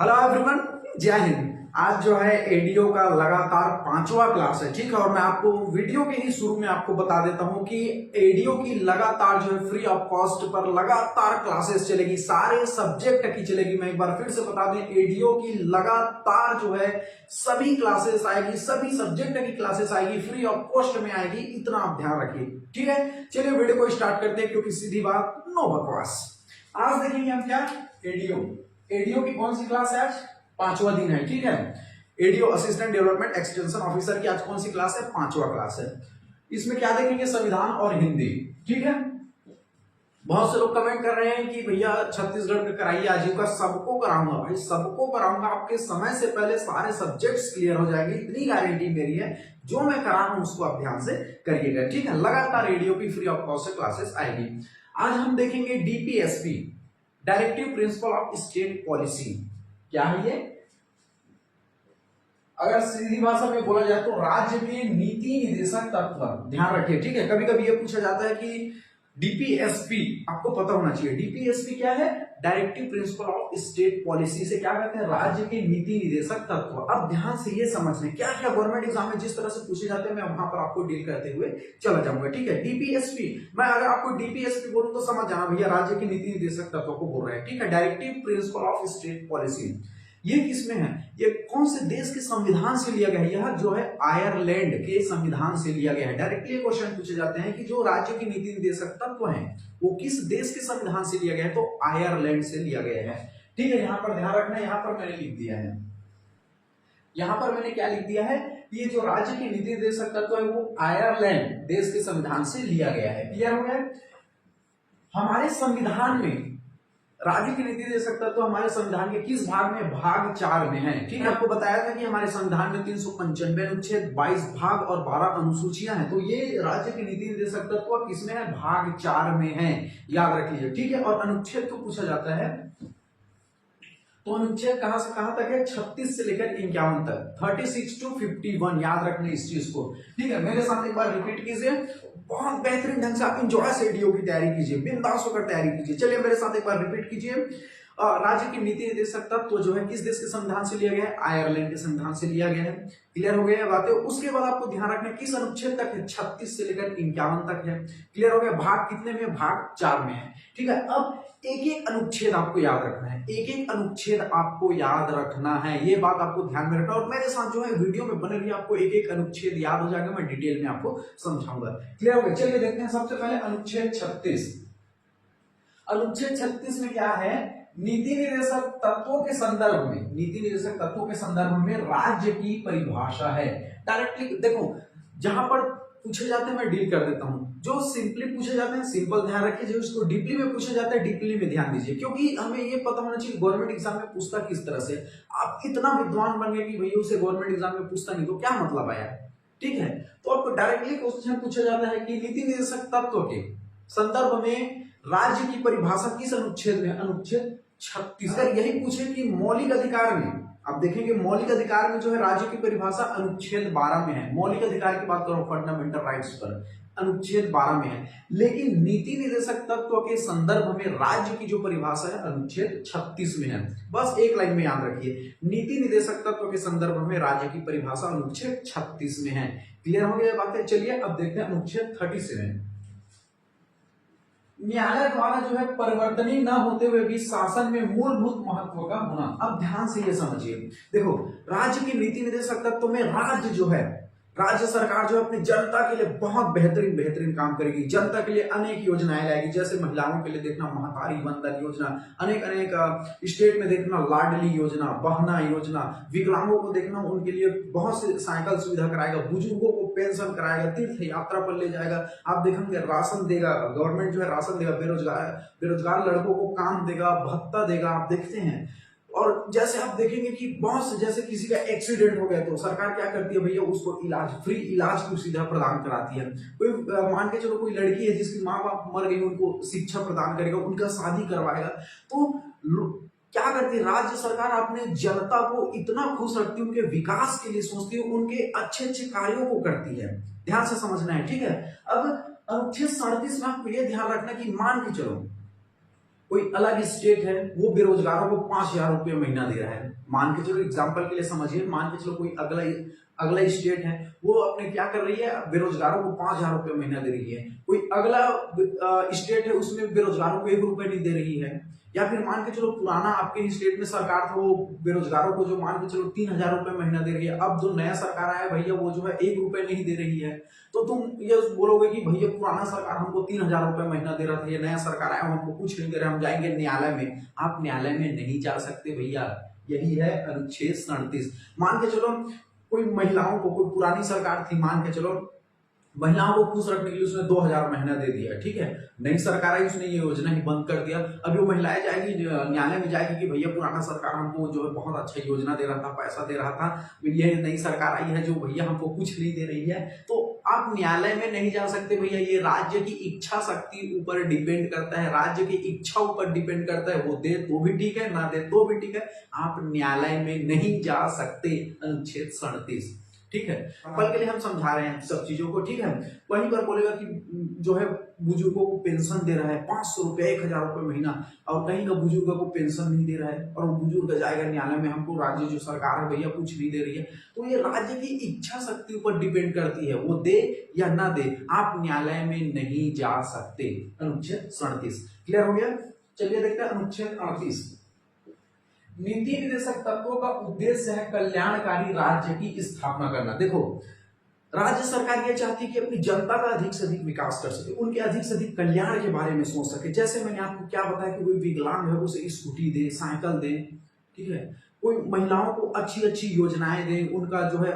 Hello everyone, जय हिंद। आज जो है एडीओ का लगातार 5वां क्लास है, ठीक है। और मैं आपको वीडियो के ही शुरू में आपको बता देता हूं कि एडीओ की लगातार जो है फ्री ऑफ कॉस्ट पर लगातार क्लासेस चलेगी, सारे सब्जेक्ट की चलेगी। मैं एक बार फिर से बता दें, एडीओ की लगातार जो है सभी क्लासेस आएगी, सभी सब्जेक्ट की क्लासेस आएगी, फ्री ऑफ कॉस्ट में आएगी, इतना आप ध्यान रखिए, ठीक है। चलिए वीडियो को स्टार्ट करते हैं, क्योंकि सीधी बात, नो बकवास। आज देखेंगे हम क्या, एडीओ। एडीओ की कौन सी क्लास है? आज 5वां दिन है, ठीक है। ADO assistant development extension officer की आज कौन सी क्लास है? 5वां क्लास है। इसमें क्या देखेंगे? संविधान और हिंदी, ठीक है। बहुत से लोग कमेंट कर रहे हैं कि भैया छत्तीसगढ़ का कराइए आजीविका। सबको कराऊंगा भाई, सबको कराऊंगा। आपके समय से पहले सारे सब्जेक्ट्स क्लियर हो जाएंगे, इतनी गारंटी मेरी है। जो मैं करा रहा हूं उसको आप ध्यान से करिएगा, ठीक है। लगातार एडीओ की फ्री ऑफ कॉस्ट से क्लासेस आएगी। आज हम देखेंगे DPSP, directive principle of state policy. क्या है ये? अगर सीधी भाषा में बोला जाए तो राज्य के नीति निर्देशक तत्व। ध्यान रखिए, ठीक है। कभी कभी ये पूछा जाता है कि डीपीएसपी, आपको पता होना चाहिए डीपीएसपी क्या है। Directive principle of state policy से क्या कहते हैं? राज्य के नीति निर्देशक तत्व। अब ध्यान से ये समझने क्या क्या गवर्नमेंट एग्जाम में जिस तरह से पूछे जाते हैं, मैं वहां पर आपको डील करते हुए चला जाऊंगा, ठीक है। डीपीएसपी, मैं अगर आपको डीपीएसपी बोलूं तो समझ जाना भैया राज्य के नीति निर्देशक तत्वों को बोल रहे हैं, ठीक है। Directive principle of state policy, ये किसमें है? ये कौन से देश के संविधान से लिया गया है? यह जो है आयरलैंड के संविधान से लिया गया है। डायरेक्टली क्वेश्चन पूछे जाते हैं कि जो राज्य के नीति निर्देशक तत्व हैं वो किस देश के संविधान से लिया गया है? तो आयरलैंड से लिया गया है, ठीक है। यहां पर ध्यान रखना, यहां पर मैंने लिख दिया है, यहां पर मैंने क्या लिख दिया है? ये जो राज्य के नीति निर्देशक तत्व है वो आयरलैंड देश के संविधान से लिया गया है। क्लियर हो गया? हमारे संविधान में राज्य की नीति दे सकता तो हमारे संविधान के किस भाग में? भाग 4 में है, ठीक है। आपको बताया था कि हमारे संविधान में 395 अनुच्छेद, 22 भाग और 12 अनुसूचियां हैं। तो ये राज्य की नीति दे सकता तो किसमें है? भाग 4 में है, याद रख लीजिए, ठीक है। और अनुच्छेद को पूछा जाता है तो अनुच्छेद कहां से कहां तक है? 36 से लेकर 51 तक, 36 to 51, याद रखने इस चीज को, ठीक है। मेरे साथ एक बार रिपीट कीजिए, बहुत बेहतरीन ढंग से आप इंजॉय से एडीओ की तैयारी कीजिए, बिंदास होकर तैयारी कीजिए। चलिए मेरे साथ एक बार रिपीट कीजिए। राज्य की नीति निर्देशक तत्व तो जो है किस देश के संविधान से लिया गया है? आयरलैंड के संविधान से लिया गया है। क्लियर हो गया बातें? उसके बाद आपको ध्यान रखना किस अनुच्छेद तक है? 36 से लेकर 51 तक है। क्लियर हो गया? भाग कितने में? भाग 4 में है, ठीक है। अब एक एक अनुच्छेद आपको याद रखना है, एक एक अनुच्छेद आपको याद रखना है, ये बात आपको ध्यान में रखना। और मेरे साथ जो है वीडियो में बने रहिए, आपको एक एक अनुच्छेद याद हो जाएगा, मैं डिटेल में आपको समझाऊंगा। क्लियर हो गया? चलिए देखते हैं सबसे पहले अनुच्छेद 36। अनुच्छेद 36 में क्या है? नीति निर्देशक तत्वों के संदर्भ में, नीति निर्देशक तत्वों के संदर्भ में राज्य की परिभाषा है। डायरेक्टली देखो, जहां पर पूछे जाते हैं मैं डील कर देता हूं। जो सिंपली पूछे जाते हैं सिंपल ध्यान रखिए, जो इसको डीपली में पूछे जाता है डीपली में ध्यान दीजिए, क्योंकि हमें ये पता होना चाहिए गवर्नमेंट एग्जाम में पूछता किस तरह से। आप इतना विद्वान बन गए कि भैया उसे गवर्नमेंट एग्जाम में पूछता नहीं तो क्या मतलब आया, ठीक है। तो आपको डायरेक्टली क्वेश्चन पूछा जाता है कि नीति निर्देशक तत्व के संदर्भ में राज्य की परिभाषा किस अनुच्छेद में? अनुच्छेद 36। अगर यही पूछे कि मौलिक अधिकार में, आप देखेंगे मौलिक अधिकार में जो है राज्य की परिभाषा अनुच्छेद 12 में है। मौलिक अधिकार की बात करो, फंडामेंटल राइट्स पर, अनुच्छेद 12 में है। लेकिन नीति निर्देशक तत्व के संदर्भ में राज्य की जो परिभाषा है अनुच्छेद 36 में है। बस एक लाइन में याद रखिए, नीति निर्देशक तत्व के संदर्भ में राज्य की परिभाषा अनुच्छेद 36 में है। क्लियर हो गया बातें? चलिए अब देखते हैं अनुच्छेद 37। न्यायालय द्वारा जो है परिवर्तनीय न होते हुए भी शासन में मूलभूत महत्व का होना। अब ध्यान से ये समझिए, देखो राज्य की नीति निर्देशक तत्व में राज्य जो है, राज्य सरकार जो है अपनी जनता के लिए बहुत बेहतरीन बेहतरीन काम करेगी। जनता के लिए अनेक योजनाएं लाएगी, जैसे महिलाओं के लिए देखना महतारी वंदन योजना, अनेक अनेक स्टेट में देखना लाडली योजना, बहना योजना, विकलांगों को देखना उनके लिए बहुत से साइकिल सुविधा कराएगा, बुजुर्गों को पेंशन कराएगा, तीर्थ यात्रा पर ले जाएगा। आप देखेंगे राशन देगा, गवर्नमेंट जो है राशन देगा, बेरोजगार लड़कों को काम देगा, भत्ता देगा, आप देखते हैं। और जैसे आप देखेंगे कि बहुत से, जैसे किसी का एक्सीडेंट हो गया तो सरकार क्या करती है भैया, उसको इलाज, फ्री इलाज की सुविधा प्रदान कराती है। कोई मान के चलो कोई लड़की है जिसकी माँ बाप मर गई, उनको शिक्षा प्रदान करेगा, उनका शादी करवाएगा। तो क्या करती है राज्य सरकार? अपने जनता को इतना खुश रखती है, उनके विकास के लिए सोचती है, उनके अच्छे अच्छे कार्यों को करती है। ध्यान से समझना है, ठीक है। अब अनुच्छेद 37 में आपको यह ध्यान रखना कि मान के चलो कोई अलग स्टेट है वो बेरोजगारों को 5,000 रुपये महीना दे रहा है, मान के चलो एग्जाम्पल के लिए समझिए, मान के चलो कोई अगला अगला स्टेट है वो अपने क्या कर रही है, बेरोजगारों को 5,000 रुपये महीना दे रही है, कोई अगला स्टेट है उसमें बेरोजगारों को 1 रुपये नहीं दे रही है, या फिर मान के चलो पुराना आपके स्टेट में सरकार था वो बेरोजगारों को जो मान के चलो 3,000 रुपये महीना दे रही है, अब जो नया सरकार आया भैया वो जो है 1 रुपये नहीं दे रही है, तो तुम ये बोलोगे कि भैया पुराना सरकार हमको 3,000 रुपये महीना दे रहा था, ये नया सरकार आया हमको कुछ नहीं दे रहा, हम जाएंगे न्यायालय में। आप न्यायालय में नहीं जा सकते भैया, यही है अनुच्छेद 37। मान के चलो कोई महिलाओं को, कोई पुरानी सरकार थी, मान के चलो महिलाओं को खुश रखने के लिए उसने 2,000 महीना दे दिया, ठीक है, नई सरकार आई उसने ये योजना ही बंद कर दिया। अभी वो महिलाएं जाएगी न्यायालय में जाएगी कि भैया पुराना सरकार हमको जो है बहुत अच्छा योजना दे रहा था, पैसा दे रहा था, ये नई सरकार आई है जो भैया हमको कुछ नहीं दे रही है, तो आप न्यायालय में नहीं जा सकते भैया, ये राज्य की इच्छा शक्ति ऊपर डिपेंड करता है, राज्य की इच्छा ऊपर डिपेंड करता है, वो दे तो भी ठीक है, ना दे तो भी ठीक है, आप न्यायालय में नहीं जा सकते। अनुच्छेद 37, ठीक है, पल के लिए हम समझा रहे हैं सब चीजों को, ठीक है। वहीं पर बोलेगा कि जो है बुजुर्गों को पेंशन दे रहा है 500 रुपए 1,000 रुपए महीना, और कहीं का बुजुर्गों को पेंशन नहीं दे रहा है, और वो बुजुर्ग जाएगा न्यायालय में हमको राज्य जो सरकार है भैया कुछ नहीं दे रही है, तो ये राज्य की इच्छा शक्ति ऊपर डिपेंड करती है, वो दे या ना दे, आप न्यायालय में नहीं जा सकते। अनुच्छेद 37 क्लियर हो गया। चलिए देखते हैं अनुच्छेद 38। नीति निर्देशक तत्वों का उद्देश्य है कल्याणकारी राज्य की स्थापना करना। देखो राज्य सरकार ये चाहती है कि अपनी जनता का अधिक से अधिक विकास कर सके, उनके अधिक से अधिक कल्याण के बारे में सोच सके। जैसे मैंने आपको क्या बताया कि कोई विकलांग है उसे स्कूटी दे, साइकिल दे, ठीक है, कोई महिलाओं को अच्छी अच्छी योजनाएं दे, उनका जो है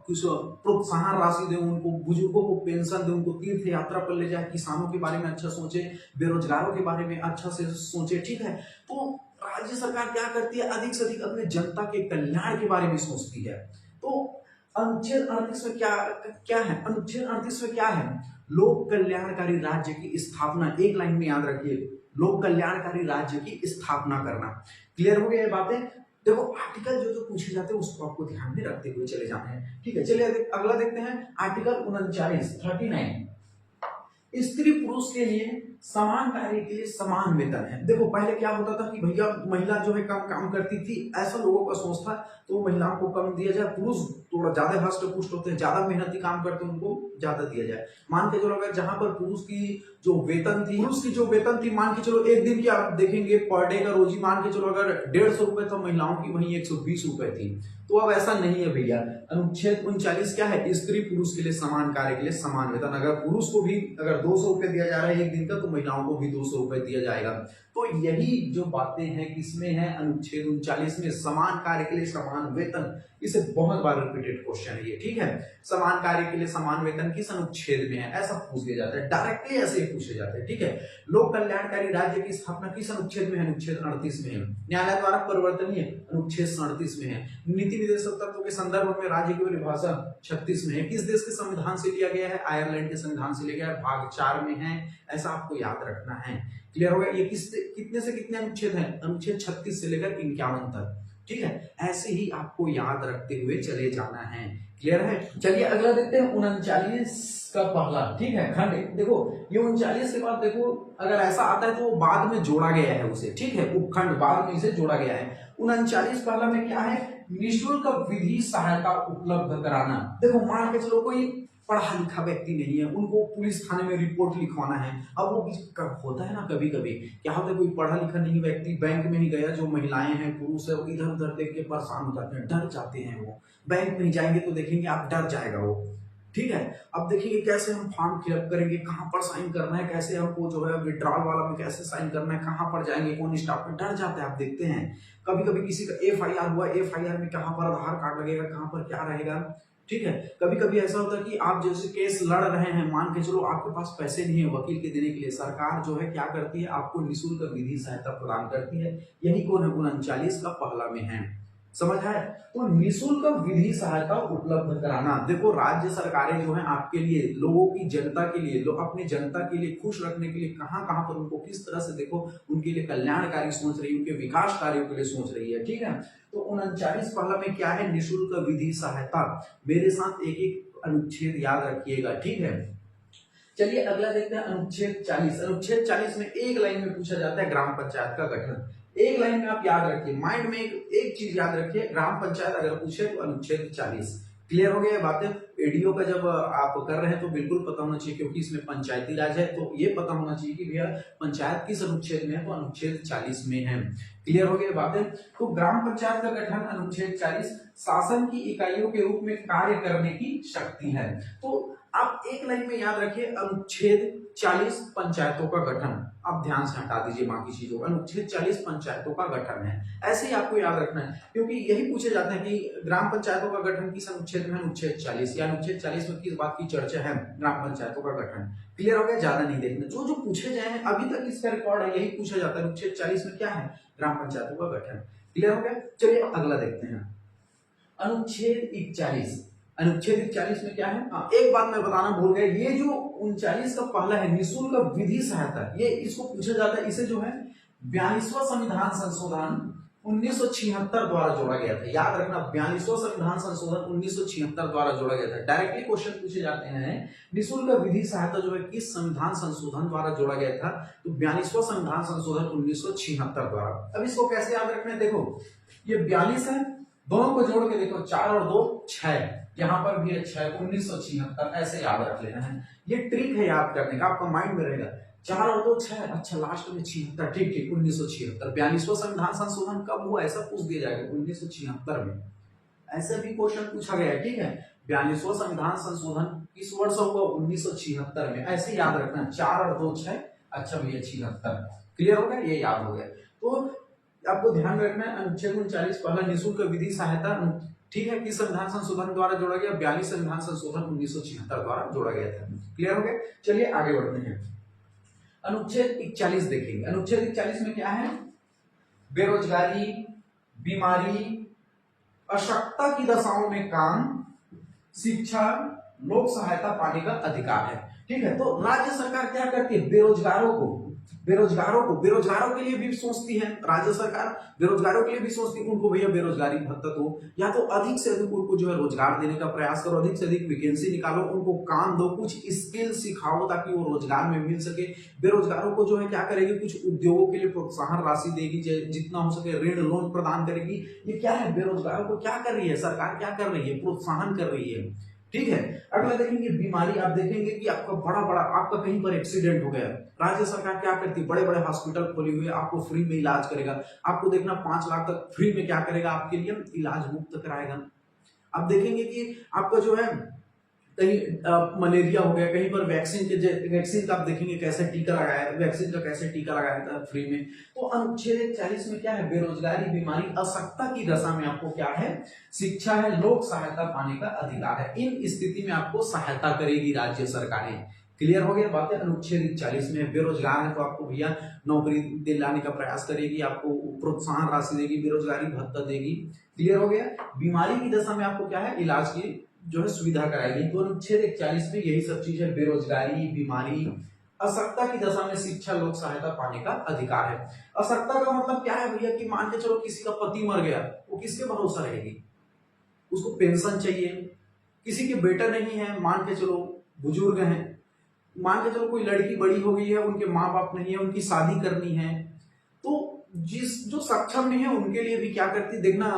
कुछ प्रोत्साहन राशि दे, उनको बुजुर्गों को पेंशन दे, उनको तीर्थ यात्रा पर ले जाए, किसानों के बारे में अच्छा सोचे, बेरोजगारों के बारे में अच्छा से सोचे, ठीक है। तो राज्य सरकार क्या करती है, अधिक से अधिक अपने जनता के कल्याण के बारे में सोचती है। तो अनुच्छेद 38 में क्या है, अनुच्छेद 38 में क्या है, लोक कल्याणकारी राज्य की स्थापना। एक लाइन में याद रखिए, लोक कल्याणकारी राज्य की स्थापना करना। क्लियर हो गया ये बातें। देखो आर्टिकल जो पूछे जाते हैं उसको आपको ध्यान में रखते हुए चले जाना है, ठीक है। चलिए अगला देखते हैं आर्टिकल 39 स्त्री पुरुष के लिए समान कार्य के लिए समान वेतन है। देखो पहले क्या होता था कि भैया महिला जो है कम काम करती थी, ऐसा लोगों का सोच था, तो महिलाओं को कम दिया जाए, पुरुष थोड़ा ज्यादा हष्ट पुष्ट होते हैं, ज्यादा मेहनती काम करते हैं, उनको ज्यादा दिया जाए। मान के चलो अगर जहां पर पुरुष की जो वेतन थी, मान के चलो एक दिन की आप देखेंगे पर डे का रोजी, मान के चलो अगर 150 रुपए तो महिलाओं की वहीं 120 रुपए थी, तो अब ऐसा नहीं है भैया। अनुच्छेद 39 क्या है, स्त्री पुरुष के लिए समान कार्य के लिए समान वेतन। अगर पुरुष को भी अगर 200 रुपए दिया जा रहा है एक दिन का, तो महिलाओं को भी 200 रुपए दिया जाएगा। तो यही जो बातें हैं किसमें है, अनुच्छेद 39 में, समान कार्य के लिए समान वेतन। इसे बहुत बार रिपीटेड क्वेश्चन है ये, ठीक है। समान कार्य के लिए समान वेतन किस अनुच्छेद में है, ऐसा पूछ लिया जाता है, डायरेक्टली ऐसे ही पूछे जाते हैं, ठीक है। लोक कल्याणकारी राज्य की स्थापना किस अनुच्छेद में है, अनुच्छेद 38 में है। न्यायालय द्वारा परिवर्तनीय अनुच्छेद 37 में है। नीति निर्देशक तत्वों के संदर्भ में राज्य की परिभाषा 36 में है। किस देश के संविधान से लिया गया है, आयरलैंड के संविधान से लिया गया है, भाग 4 में है, ऐसा आपको याद रखना है। क्लियर हो गया। ये कितने से कितने अनुच्छेद हैं, अनुच्छेद 36 से लेकर 51 तक, ठीक है। ऐसे ही आपको याद रखते हुए चले जाना है। क्लियर है। चलिए अगला देखते हैं 39 का पहला, ठीक है, खंड। देखो ये 39 के बाद देखो अगर ऐसा आता है तो वो बाद में जोड़ा गया है उसे, ठीक है, उपखंड बाद में इसे जोड़ा गया है। 39 पहला में क्या है, निःशुल्क विधि सहायता उपलब्ध कराना। देखो मान के चलो कोई पढ़ा लिखा व्यक्ति नहीं है, उनको पुलिस थाने में रिपोर्ट लिखवाना है। अब वो होता है ना, कभी कभी क्या होता है, कोई पढ़ा लिखा नहीं व्यक्ति बैंक में ही गया, जो महिलाएं हैं पुरुष है, इधर उधर देख के परेशान हो जाते हैं, डर जाते हैं। वो बैंक में जाएंगे तो देखेंगे आप, डर जाएगा वो, ठीक है। अब देखिए कैसे हम फॉर्म फिलअप करेंगे, कहाँ पर साइन करना है, कैसे हमको जो है विड्रॉल वाला में कैसे साइन करना है, कहाँ पर जाएंगे, कौन स्टाफ में, डर जाते हैं। आप देखते हैं कभी कभी किसी का FIR हुआ, FIR में कहाँ पर आधार कार्ड लगेगा, कहाँ पर क्या रहेगा, ठीक है। कभी कभी ऐसा होता है कि आप जैसे केस लड़ रहे हैं, मान के चलो आपके पास पैसे नहीं है वकील के देने के लिए, सरकार जो है क्या करती है, आपको निःशुल्क विधि सहायता प्रदान करती है। यही कौन है, 39 का पहला में है, समझ है। तो निःशुल्क विधि सहायता उपलब्ध कराना। देखो राज्य सरकारें जो है आपके लिए, लोगों की जनता के लिए, लोग अपनी जनता के लिए खुश रखने के लिए कहां कहां पर उनको किस तरह से देखो उनके लिए कल्याणकारी सोच रही है, उनके विकास कार्यों के लिए सोच रही है, ठीक है। तो 39 पहला में क्या है, निःशुल्क विधि सहायता। मेरे साथ एक एक अनुच्छेद याद रखिएगा, ठीक है। चलिए अगला देखते हैं अनुच्छेद 40। अनुच्छेद 40 में एक लाइन में पूछा जाता है ग्राम पंचायत का गठन। एक लाइन में आप याद रखिए, माइंड में एक चीज याद रखिए, ग्राम पंचायत अगर पूछे तो अनुच्छेद 40। क्लियर हो गया बातें? एडीओ का जब आप कर रहे हैं तो बिल्कुल पता होना चाहिए, क्योंकि इसमें पंचायती राज है, तो ये पता होना चाहिए कि भैया पंचायत किस अनुच्छेद में है, तो अनुच्छेद 40 में है। क्लियर हो गया बातें? तो ग्राम पंचायत का गठन अनुच्छेद 40 शासन की इकाइयों के रूप में कार्य करने की शक्ति है। तो आप एक लाइन में याद रखिए अनुच्छेद 40 पंचायतों का गठन। आप ध्यान से हटा दीजिए बाकी चीजों का, अनुच्छेद 40 पंचायतों का गठन है, ऐसे ही आपको याद रखना है, क्योंकि यही पूछे जाते हैं कि ग्राम पंचायतों का गठन किस अनुच्छेद में, अनुच्छेद 40, या अनुच्छेद 40 में किस बात की चर्चा है, ग्राम पंचायतों का गठन। क्लियर हो गया? ज्यादा नहीं देखना, जो जो पूछे जाए हैं अभी तक इसका रिकॉर्ड है, यही पूछा जाता है अनुच्छेद 40 में क्या है, ग्राम पंचायतों का गठन। क्लियर हो गया? चलिए अगला देखते हैं अनुच्छेद 41। अनुच्छेद 41 में क्या है? हाँ, एक बात मैं बताना भूल गया, ये जो 39 का पहला है निःशुल्क विधि सहायता, ये इसको पूछा जाता है, इसे जो है 42वां संविधान संशोधन 1976 द्वारा जोड़ा गया था। याद रखना, 42वां संविधान संशोधन 1976 द्वारा जोड़ा गया था। डायरेक्टली क्वेश्चन पूछे जाते हैं निःशुल्क विधि सहायता जो है किस संविधान संशोधन द्वारा जोड़ा गया था, तो 42वां संविधान संशोधन 1976 द्वारा। अब इसको कैसे याद रखना है? देखो ये 42 है, दोनों को जोड़ के देखो, 4 और 2 6, यहाँ पर भी है 6, 1976, ऐसे याद रख लेना है। ये ट्रिक है याद करने का, आपका माइंड में रहेगा। 4 और 2 6, अच्छा लास्ट में 76, ठीक ठीक 1976। 42वां संविधान संशोधन कब हुआ ऐसा पूछ दिया जाएगा, 1976 में। ऐसे भी क्वेश्चन पूछा गया है, ठीक है। 42वां संविधान संशोधन किस वर्ष हुआ, 1976 में, ऐसे याद रखना। 4 और 2 6, अच्छा भैया 76। क्लियर हो गया? ये याद हो गया। तो आपको ध्यान रखना है अनुच्छेद 39 पहला निःशुल्क विधि सहायता, ठीक है, किस संविधान संशोधन द्वारा जोड़ा गया, 42 संविधान संशोधन 1976 द्वारा जोड़ा गया था। क्लियर हो गया? चलिए आगे बढ़ते हैं, अनुच्छेद 41 देखेंगे। अनुच्छेद 41 में क्या है? बेरोजगारी, बीमारी, अशक्तता की दशाओं में काम, शिक्षा, लोक सहायता पाने का अधिकार है। ठीक है, तो राज्य सरकार क्या करती है, बेरोजगारों के लिए भी सोचती है राज्य सरकार, बेरोजगारों के लिए भी सोचती है, उनको भैया बेरोजगारी भत्ता दो, या तो अधिक से अधिक उनको जो है रोजगार देने का प्रयास करो, अधिक से अधिक वैकेंसी निकालो, उनको काम दो, कुछ स्किल सिखाओ ताकि वो रोजगार में मिल सके। बेरोजगारों को जो है क्या करेगी, कुछ उद्योगों के लिए प्रोत्साहन राशि देगी, जितना हो सके ऋण लोन प्रदान करेगी। ये क्या है, बेरोजगारों को क्या कर रही है सरकार, क्या कर रही है, प्रोत्साहन कर रही है। ठीक है, अगला देखेंगे बीमारी। आप देखेंगे कि आपका आपका कहीं पर एक्सीडेंट हो गया, राज्य सरकार क्या करती है, बड़े बड़े हॉस्पिटल खोली हुई है, आपको फ्री में इलाज करेगा। आपको देखना 5 लाख तक फ्री में क्या करेगा, आपके लिए इलाज मुफ्त कराएगा। अब देखेंगे कि आपका जो है कहीं मलेरिया हो गया, कहीं पर वैक्सीन का आप देखेंगे कैसे टीका लगाया, वैक्सीन का कैसे टीका लगाया था फ्री में। तो अनुच्छेद 40 में क्या है, बेरोजगारी, बीमारी, अशक्तता की दशा में आपको क्या है, शिक्षा है, लोक सहायता पाने का अधिकार है। इन स्थिति में आपको सहायता करेगी राज्य सरकारें। क्लियर हो गया बातें? अनुच्छेद 40 में बेरोजगार है तो आपको भैया नौकरी दिलाने का प्रयास करेगी, आपको प्रोत्साहन राशि देगी, बेरोजगारी भत्ता देगी। क्लियर हो गया? बीमारी की दशा में आपको क्या है, इलाज की जो है सुविधा कराएगी। तो अनुच्छेद 41 में यही सब चीज है, बेरोजगारी, बीमारी, अशक्तता की दशा में शिक्षा, लोक सहायता पाने का अधिकार है। अशक्तता का मतलब क्या है भैया, कि मान के चलो किसी का पति मर गया, वो किसके भरोसा रहेगी, उसको पेंशन चाहिए। किसी के बेटा नहीं है, मान के चलो बुजुर्ग हैं, मान के चलो कोई लड़की बड़ी हो गई है, उनके माँ बाप नहीं है, उनकी शादी करनी है, तो जो सक्षम नहीं है उनके लिए भी क्या करती है, देखना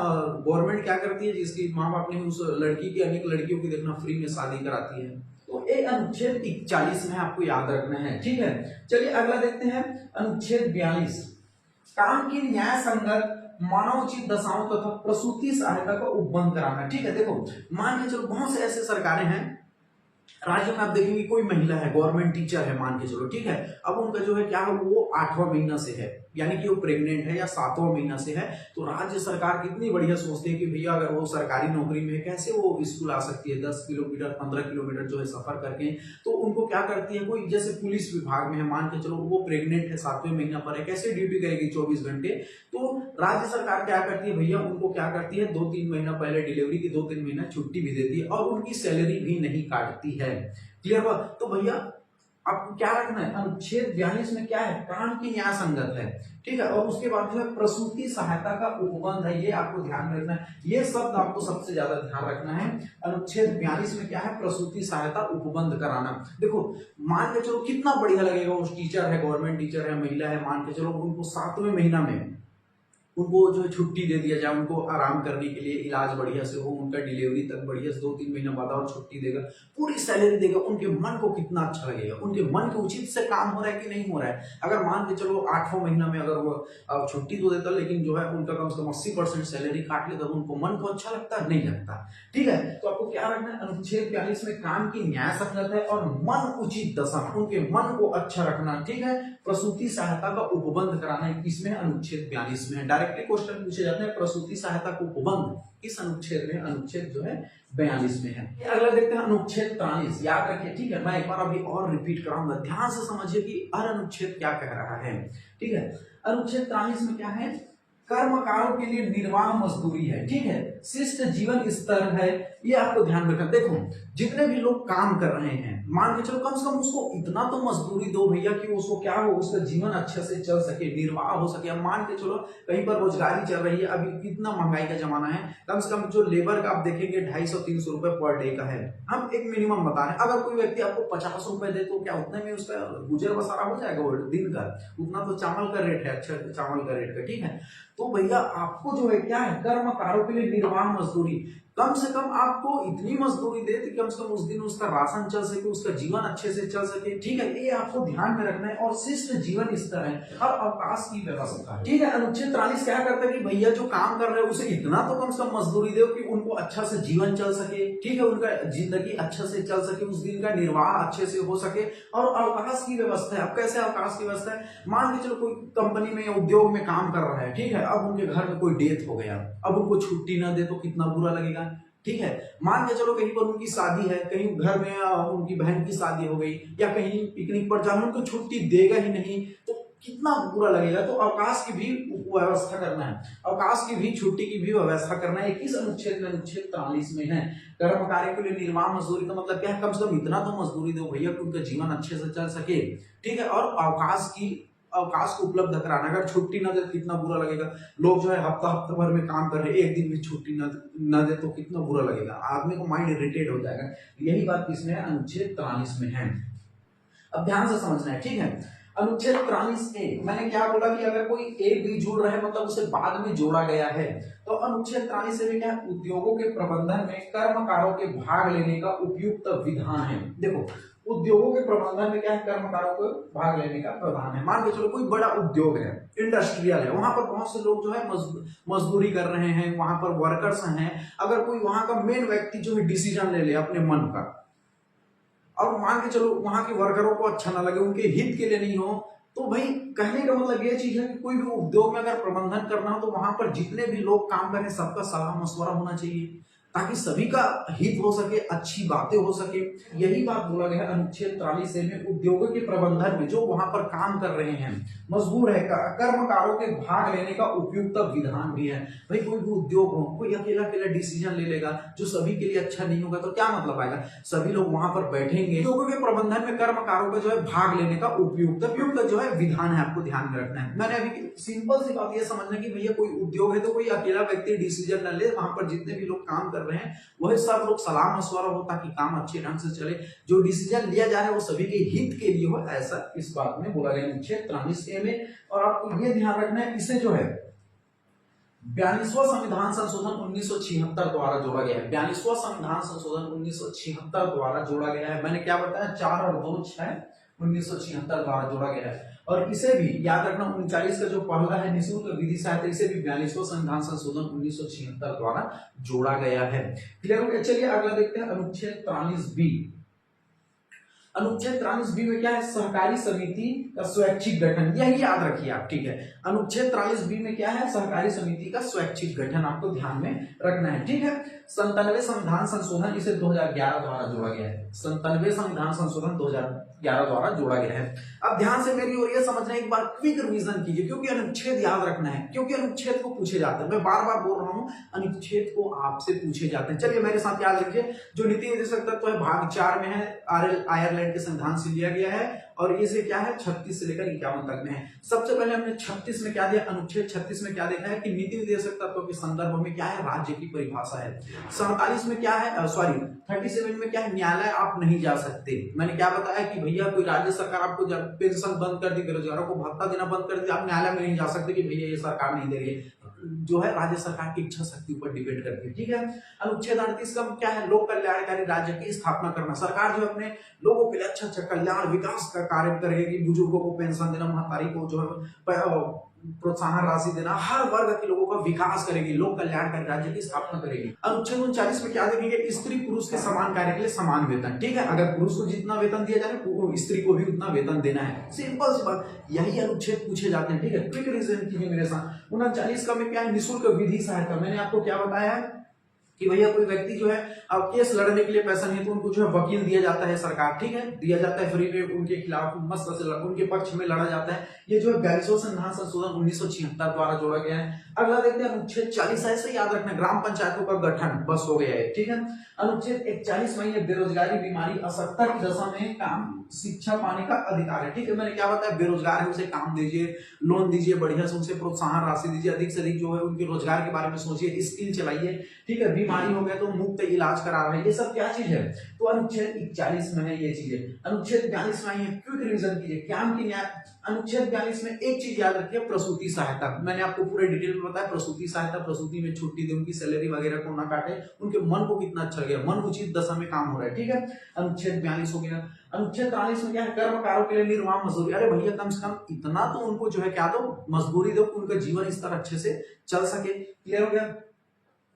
गवर्नमेंट क्या करती है, जिसकी माँ बाप नहीं, उस लड़की की, अनेक लड़कियों की देखना फ्री में शादी कराती है। तो एक अनुच्छेद 41 में आपको याद रखना है। ठीक है, चलिए अगला देखते हैं अनुच्छेद 42, काम की न्याय संगत मानवोचित दशाओं तथा प्रसूति सहायता का उपबंध कराना। ठीक है, देखो मान के चलो बहुत से ऐसे सरकारें हैं राज्य में, आप देखेंगे कोई महिला है, गवर्नमेंट टीचर है मान के चलो, ठीक है, अब उनका जो है क्या है, वो 8वां महीना से है, यानी कि वो प्रेग्नेंट है, या 7वां महीना से है, तो राज्य सरकार कितनी बढ़िया सोचती है कि भैया अगर वो सरकारी नौकरी में है, कैसे वो स्कूल आ सकती है 10 किलोमीटर 15 किलोमीटर जो है सफर करके। तो उनको क्या करती है, कोई जैसे पुलिस विभाग में है, मान के चलो वो प्रेग्नेंट है, 7वें महीना पर है, कैसे ड्यूटी करेगी 24 घंटे। तो राज्य सरकार क्या करती है भैया, उनको क्या करती है, 2-3 महीना पहले डिलीवरी की 2-3 महीना छुट्टी भी देती है, और उनकी सैलरी भी नहीं काटती है। क्लियर हुआ? तो भैया आपको क्या रखना है, अनुच्छेद 42 में क्या है, काम की न्याय संगत है, ठीक है। और उसके बाद जो है प्रसूति सहायता का उपबंध है, ये आपको ध्यान में रखना है, ये शब्द आपको सबसे ज्यादा ध्यान रखना है। अनुच्छेद 42 में क्या है, प्रसूति सहायता उपबंध कराना। देखो मान के चलो कितना बढ़िया लगेगा, उस टीचर है, गवर्नमेंट टीचर है, महिला है, मान के चलो उनको 7वें महीना में उनको जो है छुट्टी दे दिया जाए, उनको आराम करने के लिए, इलाज बढ़िया से हो, उनका डिलीवरी तक बढ़िया से 2-3 महीना बाद और छुट्टी देगा, पूरी सैलरी देगा, उनके मन को कितना अच्छा लगेगा, उनके मन के उचित से काम हो रहा है कि नहीं हो रहा है। अगर मान के चलो 8वां महीना में अगर वो छुट्टी तो देता, लेकिन जो है उनका कम से कम 80% सैलरी काट लेता, उनको मन को अच्छा लगता नहीं लगता, ठीक है। तो आपको क्या रखना है, अनुच्छेद 42 में काम की न्याय संगत है और मन उचित दशा, उनके मन को अच्छा रखना, ठीक है। प्रसूति सहायता का उपबंध कराना है, किसमें, अनुच्छेद 42 में। डायरेक्टली क्वेश्चन पूछे जाते हैं, प्रसूति सहायता का उपबंध किस अनुच्छेद में, अनुच्छेद जो है 42 में है। अगला देखते हैं अनुच्छेद 43, याद रखिए, ठीक है। मैं एक बार अभी और रिपीट कराऊंगा, ध्यान से समझिए कि हर अनुच्छेद क्या कह रहा है, ठीक है। अनुच्छेद 43 में क्या है, कर्मकारों के लिए निर्वाह मजदूरी है, ठीक है, शिष्ट जीवन स्तर है, ये आपको ध्यान रखना। देखो जितने भी लोग काम कर रहे हैं, मान के चलो कम से कम उसको इतना तो मजदूरी दो भैया कि उसको क्या हो, उसका जीवन अच्छे से चल सके, निर्वाह हो सके। मान के चलो कहीं पर रोजगारी चल रही है, अभी कितना महंगाई का जमाना है, कम से कम जो लेबर का आप देखेंगे 250-300 रुपए पर डे का है, हम एक मिनिमम बता रहे हैं। अगर कोई व्यक्ति आपको 50 रुपए दे तो क्या उतने में उसका गुजर बसारा हो जाएगा, वो दिन का उतना तो चावल का रेट है, अच्छा चावल का रेट का, ठीक है। तो भैया आपको जो है क्या है, कर्मकारों के लिए निर्वाह मजदूरी, कम से कम आपको इतनी मजदूरी दे कि कम से कम उस दिन उसका राशन चल सके, उसका जीवन अच्छे से चल सके, ठीक है, ये आपको ध्यान में रखना है। और शिष्ट जीवन स्तर है और अवकाश की व्यवस्था है, ठीक है। अनुच्छेद 43 क्या करता है कि भैया जो काम कर रहे हैं उसे इतना तो कम से कम मजदूरी दो कि उनको अच्छा से जीवन चल सके, ठीक है, उनका जिंदगी अच्छे से चल सके, उस दिन का निर्वाह अच्छे से हो सके। और अवकाश की व्यवस्था है, अब कैसे अवकाश की व्यवस्था है, मान के चलो कोई कंपनी में या उद्योग में काम कर रहा है, ठीक है, अब उनके घर में कोई डेथ हो गया, अब उनको छुट्टी ना दे तो कितना बुरा लगेगा, ठीक है। मान के चलो कहीं पर उनकी शादी है, कहीं घर में उनकी बहन की शादी हो गई, या कहीं पिकनिक पर जाना, उनको छुट्टी देगा ही नहीं तो कितना बुरा लगेगा। तो अवकाश की भी व्यवस्था करना है, अवकाश की भी, छुट्टी की भी व्यवस्था करना है। किस अनुच्छेद में, अनुच्छेद 43 में है। कर्मकारों के लिए निर्वाह मजदूरी का मतलब क्या है, कम से कम इतना तो मजदूरी दो भैया कि उनका जीवन अच्छे से चल सके, ठीक है। और अवकाश को उपलब्ध कराना, अगर छुट्टी ना दे तो कितना बुरा लगेगा। लोग जो है हफ्ता भर में काम कर रहे हैं, एक दिन भी छुट्टी ना दे तो कितना बुरा लगेगा, आदमी को माइंड इरिटेट हो जाएगा। यही बात किसमें है, अनुच्छेद 43 में है। अब ध्यान से समझना है, ठीक है। अनुच्छेद 43A, मैंने क्या बोला कि अगर कोई ए बी जुड़ रहे मतलब उसे बाद में जोड़ा गया है, तो अनुच्छेद 43A में क्या, उद्योगों के प्रबंधन में कर्मकारों के भाग लेने का उपयुक्त विधान है। देखो उद्योगों के प्रबंधन में क्या है, कर्मकारों को भाग लेने का प्रावधान है। मान के चलो कोई बड़ा उद्योग है, इंडस्ट्रियल है, वहां पर बहुत से लोग जो है मजदूरी कर रहे हैं, वहां पर वर्कर्स हैं। अगर कोई वहां का मेन व्यक्ति जो है डिसीजन ले ले अपने मन का, और मान के चलो वहां के वर्करों को अच्छा ना लगे, उनके हित के लिए नहीं हो, तो भाई कहने का मतलब ये चीज है कि कोई भी उद्योग में अगर प्रबंधन करना हो तो वहां पर जितने भी लोग काम करें सबका सलाह मशवरा होना चाहिए, ताकि सभी का हित हो सके, अच्छी बातें हो सके। यही बात बोला गया अनुच्छेद 43A में, उद्योगों के प्रबंधन में जो वहां पर काम कर रहे हैं, मजबूर है, कर्मकारों के भाग लेने का उपयुक्त विधान भी है। भाई कोई भी उद्योग हो, कोई अकेला अकेला डिसीजन ले लेगा जो सभी के लिए अच्छा नहीं होगा तो क्या मतलब आएगा। सभी लोग वहां पर बैठेंगे, उद्योगों के प्रबंधन में कर्मकारों का जो है भाग लेने का उपयुक्त जो है विधान है, आपको ध्यान में रखना है। मैंने अभी सिंपल सी बात यह समझना कि भैया कोई उद्योग है तो कोई अकेला व्यक्ति डिसीजन न ले, वहां पर जितने भी लोग काम कर रहे हैं वही सब लोग सलाह मशवरा हो, ताकि काम अच्छे ढंग से चले, जो डिसीजन लिया जा रहा है वो सभी के हित के लिए हो, ऐसा इस बात में बोला गया अनुच्छेद 43A में। और आपको ये ध्यान रखना है, इसे जो है 42वां संविधान संशोधन 1976 द्वारा जोड़ा गया है। 42वां संविधान संशोधन 1976 द्वारा जोड़ा गया है। मैंने क्या बताया, 4 और 2 6 1976 द्वारा जोड़ा गया है। और इसे भी याद रखना, 39 का जो पहला है निःशुल्क विधि सहायता, इसे भी 42वां संविधान संशोधन 1976 द्वारा जोड़ा गया है। क्लियर हो गया। चलिए अगला देखते हैं अनुच्छेद 43B। अनुच्छेद 43B में क्या है, सहकारी समिति का स्वैच्छिक गठन, यही याद रखिए आप, ठीक है। अनुच्छेद 43B में क्या है, सहकारी समिति का स्वैच्छिक गठन, आपको ध्यान में रखना है, ठीक है। 97वें संविधान संशोधन, इसे 2011 द्वारा जोड़ा गया है। 97वें संविधान संशोधन 2011 द्वारा जोड़ा गया है। अब ध्यान से मेरी और ये समझना है, एक बार क्विक रिवीजन कीजिए, क्योंकि अनुच्छेद याद रखना है, क्योंकि अनुच्छेद को पूछे जाते हैं। मैं बार बार बोल रहा हूँ, अनुच्छेद को आपसे पूछे जाते हैं। चलिए मेरे साथ याद रखिए, जो नीति निदेशक तत्व है भाग 4 में है, आयरलैंड आयरलैंड के संविधान से लिया गया है और इसे क्या है 36 से लेकर 51 तक में है। सबसे पहले हमने 36 में क्या दिया, अनुच्छेद 36 में क्या देखा है कि नीति निर्देशक तत्वों के संदर्भ में क्या है, राज्य की परिभाषा है। 47 में क्या है, सॉरी 37 में क्या है, न्यायालय आप नहीं जा सकते। मैंने क्या बताया कि भैया कोई राज्य सरकार आपको जब पेंशन बंद कर दी, बेरोजगारों को भत्ता देना बंद कर दिया, आप न्यायालय में नहीं जा सकते कि भैया ये सरकार नहीं दे रही है, जो है राज्य सरकार की इच्छा शक्ति ऊपर डिपेंड करती है, ठीक है। अनुच्छेद 38 का क्या है, लोक कल्याणकारी राज्य की स्थापना करना। सरकार जो अपने लोगों के लिए अच्छा अच्छा कल्याण विकास का कार्य करेगी, बुजुर्गों को पेंशन देना, महतारी को जो है प्रोत्साहन राशि देना, हर वर्ग के लोगों का विकास करेगी, लोक कल्याणकारी राज्य की स्थापना करेगी। अनुच्छेद 39 में क्या देखेंगे, स्त्री पुरुष के समान कार्य के लिए समान वेतन, ठीक है। अगर पुरुष को जितना वेतन दिया जाए स्त्री को भी उतना वेतन देना है, सिंपल सी बात, यही अनुच्छेद पूछे जाते हैं, ठीक है। क्विक रिवीजन कीजिए मेरे साथ। 39 का में क्या है, निःशुल्क विधि सहायता। मैंने आपको क्या बताया है कि भैया कोई व्यक्ति जो है अब केस लड़ने के लिए पैसा नहीं तो उनको जो है वकील दिया जाता है, सरकार, ठीक है, दिया जाता है फ्री में, उनके खिलाफ मस्त से उनके पक्ष में लड़ा जाता है। ये जो है 42वां संविधान संशोधन 1976 द्वारा जोड़ा गया है। अगला देखते हैं अनुच्छेद 40, ऐसे याद रखना, ग्राम पंचायतों का गठन, बस हो गया है, ठीक है। अनुच्छेद 41 में ये बेरोजगारी, बीमारी, असक्ता की दशा में काम, शिक्षा पाने का अधिकार है, ठीक है। मैंने क्या बताया, बेरोजगार है उसे काम दीजिए, लोन दीजिए, बढ़िया से उसे प्रोत्साहन राशि दीजिए, अधिक से अधिक जो है उनके रोजगार के बारे में सोचिए, स्किल चलाइए, ठीक है। बीमारी हो गया तो मुफ्त इलाज करा रहे हैं, ये सब क्या चीज है, तो अनुच्छेद 41 में है ये चीजें। अनुच्छेद 42 में है, क्विक रिवीजन कीजिए, क्या की न्याय। अनुच्छेद 42 में एक चीज याद रखिए, प्रसूति सहायता। मैंने आपको पूरे डिटेल में बताया, प्रसूति सहायता, प्रसूति में छुट्टी दे, उनकी सैलरी वगैरह को ना काटे, उनके मन को कितना अच्छा लगे, मन उचित दशा में काम हो रहा है, ठीक है। अनुच्छेद 42 हो गया। अनुच्छेद 43 में क्या है, कर्मकारों के लिए निर्वाह मजदूरी। अरे भैया कम से कम इतना तो उनको जो है क्या दो, मजदूरी दो, उनका जीवन स्तर अच्छे से चल सके। क्लियर हो गया।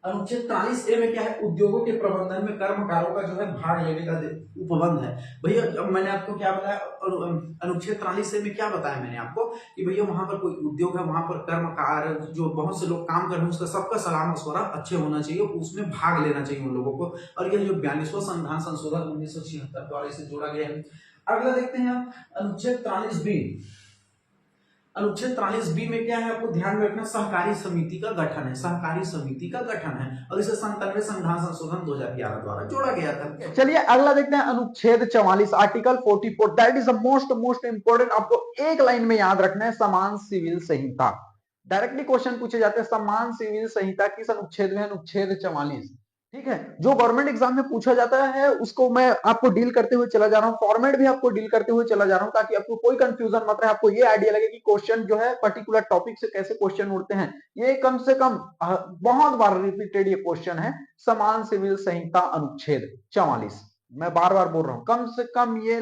अनुच्छेद 43A में क्या है, उद्योगों के प्रबंधन में कर्मकारों का जो है भाग लेने का उपबंध है। भैया अब मैंने आपको क्या बताया, अनुच्छेद 43A में क्या बताया मैंने आपको कि भैया वहां पर कोई उद्योग है, वहां पर कर्मकार जो बहुत से लोग काम कर रहे हैं, उसका सबका सलाह मशवरा अच्छे होना चाहिए, उसमें भाग लेना चाहिए उन लोगों को। और यह जो 42वां संविधान संशोधन 1976 द्वारा इसे जोड़ा गया है। अगला देखते हैं हम अनुच्छेद 43B। अनुच्छेद 43B में क्या है, आपको ध्यान में रखना, सहकारी समिति का गठन है, सहकारी समिति का गठन है, और इसे 97 संविधान संशोधन 2011 द्वारा जोड़ा गया था। चलिए अगला देखते हैं अनुच्छेद 44, article 44, that is the most important, आपको एक लाइन में याद रखना है, समान सिविल संहिता। डायरेक्टली क्वेश्चन पूछे जाते हैं, समान सिविल संहिता किस अनुच्छेद में, अनुच्छेद 44, ठीक है। जो गवर्नमेंट एग्जाम में पूछा जाता है उसको मैं आपको डील करते हुए चला जा रहा हूँ, फॉर्मेट भी आपको डील करते हुए चला जा रहा हूँ, ताकि आपको कोई कंफ्यूजन मत रहे, आपको ये आइडिया लगे कि क्वेश्चन जो है पर्टिकुलर टॉपिक से कैसे क्वेश्चन उठते हैं। ये कम से कम बहुत बार रिपीटेड ये क्वेश्चन है, समान सिविल संहिता अनुच्छेद 44। मैं बार बार बोल रहा हूँ, कम से कम ये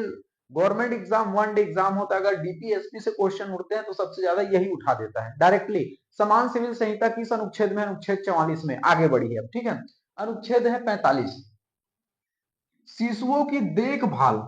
government exam, one day exam होता है, अगर डीपीएसपी से क्वेश्चन उठते हैं तो सबसे ज्यादा यही उठा देता है डायरेक्टली। समान सिविल संहिता किस अनुच्छेद में, अनुच्छेद 44 में। आगे बढ़िए अब, ठीक है। अनुच्छेद है 45, शिशुओं की देखभाल,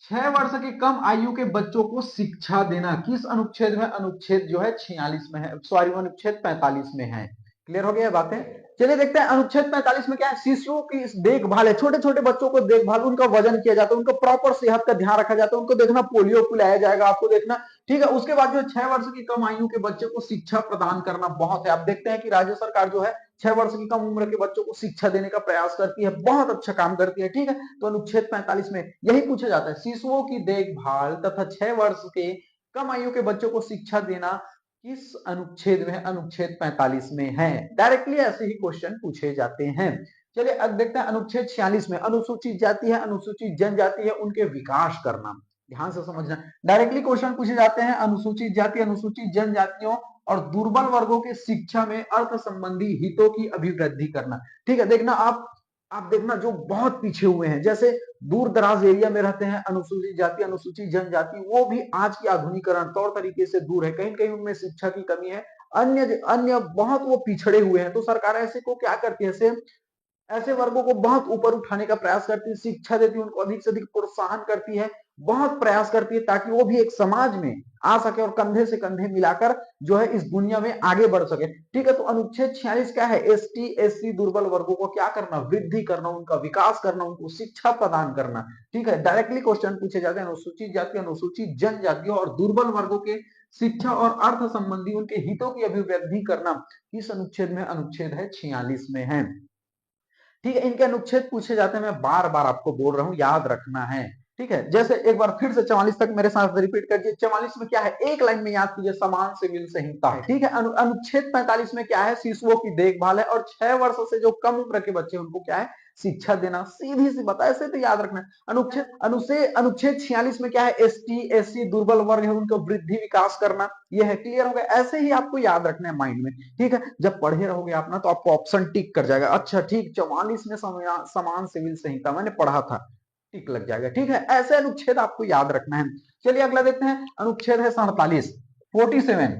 6 वर्ष की कम आयु के बच्चों को शिक्षा देना, किस अनुच्छेद में, अनुच्छेद जो है 46 में है, सॉरी अनुच्छेद 45 में है। क्लियर हो गया बातें। चलिए देखते हैं अनुच्छेद 45 में क्या है, शिशुओं की देखभाल है, छोटे छोटे बच्चों को देखभाल, उनका वजन किया जाता है, उनका प्रॉपर सेहत का ध्यान रखा जाता है, उनको देखना पोलियो पिलाया जाएगा आपको देखना, ठीक है। उसके बाद जो 6 वर्ष की कम आयु के बच्चे को शिक्षा प्रदान करना बहुत है। आप देखते हैं कि राज्य सरकार जो है 6 वर्ष की कम उम्र के बच्चों को शिक्षा देने का प्रयास करती है, बहुत अच्छा काम करती है, ठीक है। तो अनुच्छेद 45 में यही पूछा जाता है, शिशुओं की देखभाल तथा 6 वर्ष के कम आयु के बच्चों को शिक्षा देना किस अनुच्छेद में, अनुच्छेद 45 में है। डायरेक्टली ऐसे ही क्वेश्चन पूछे जाते हैं। चलिए अब देखते हैं अनुच्छेद 46 में, अनुसूचित जाति है, अनुसूचित जनजाति है, उनके विकास करना। ध्यान से समझना, डायरेक्टली क्वेश्चन पूछे जाते हैं, अनुसूचित जाति, अनुसूचित जनजातियों और दुर्बल वर्गों के शिक्षा में अर्थ संबंधी हितों की अभिवृद्धि करना, ठीक है। देखना आप देखना जो बहुत पीछे हुए हैं, जैसे दूर दराज एरिया में रहते हैं अनुसूचित जाति, अनुसूचित जनजाति, वो भी आज की आधुनिकरण तौर तरीके से दूर है, कहीं कहीं उनमें शिक्षा की कमी है, अन्य अन्य बहुत वो पिछड़े हुए हैं। तो सरकार ऐसे को क्या करती है, ऐसे वर्गों को बहुत ऊपर उठाने का प्रयास करती है, शिक्षा देती है, उनको अधिक से अधिक प्रोत्साहन करती है, बहुत प्रयास करती है ताकि वो भी एक समाज में आ सके और कंधे से कंधे मिलाकर जो है इस दुनिया में आगे बढ़ सके, ठीक है। तो अनुच्छेद 46 क्या है, एसटी एससी दुर्बल वर्गों को क्या करना, वृद्धि करना, उनका विकास करना, उनको शिक्षा प्रदान करना, ठीक है। डायरेक्टली क्वेश्चन पूछे जाते हैं, अनुसूचित जाति, अनुसूचित जनजातियों और दुर्बल वर्गों के शिक्षा और अर्थ संबंधी उनके हितों की अभिवृद्धि करना किस अनुच्छेद में, अनुच्छेद है 46 में है, ठीक है। इनके अनुच्छेद पूछे जाते हैं, मैं बार बार आपको बोल रहा हूं, याद रखना है। ठीक है, जैसे एक बार फिर से 44 तक मेरे साथ रिपीट करिए। 44 में क्या है, एक लाइन में याद कीजिए, समान सिविल संहिता है। ठीक है, अनुच्छेद 45 में क्या है, शिशुओं की देखभाल है, और 6 वर्ष से जो कम उम्र के बच्चे उनको क्या है, शिक्षा देना। सीधी सी बात, ऐसे तो याद रखना है। अनुच्छेद 46 में क्या है, एसटी एससी दुर्बल वर्ग है उनको वृद्धि विकास करना। ये है, क्लियर हो गया। ऐसे ही आपको याद रखना है माइंड में। ठीक है, जब पढ़े रहोगे आप ना तो आपको ऑप्शन टिक कर जाएगा। अच्छा ठीक, 44 में समान सिविल संहिता मैंने पढ़ा था, टिक लग जाएगा। ठीक है, ऐसे अनुच्छेद आपको याद रखना है। चलिए अगला देखते हैं, अनुच्छेद है 47, 47।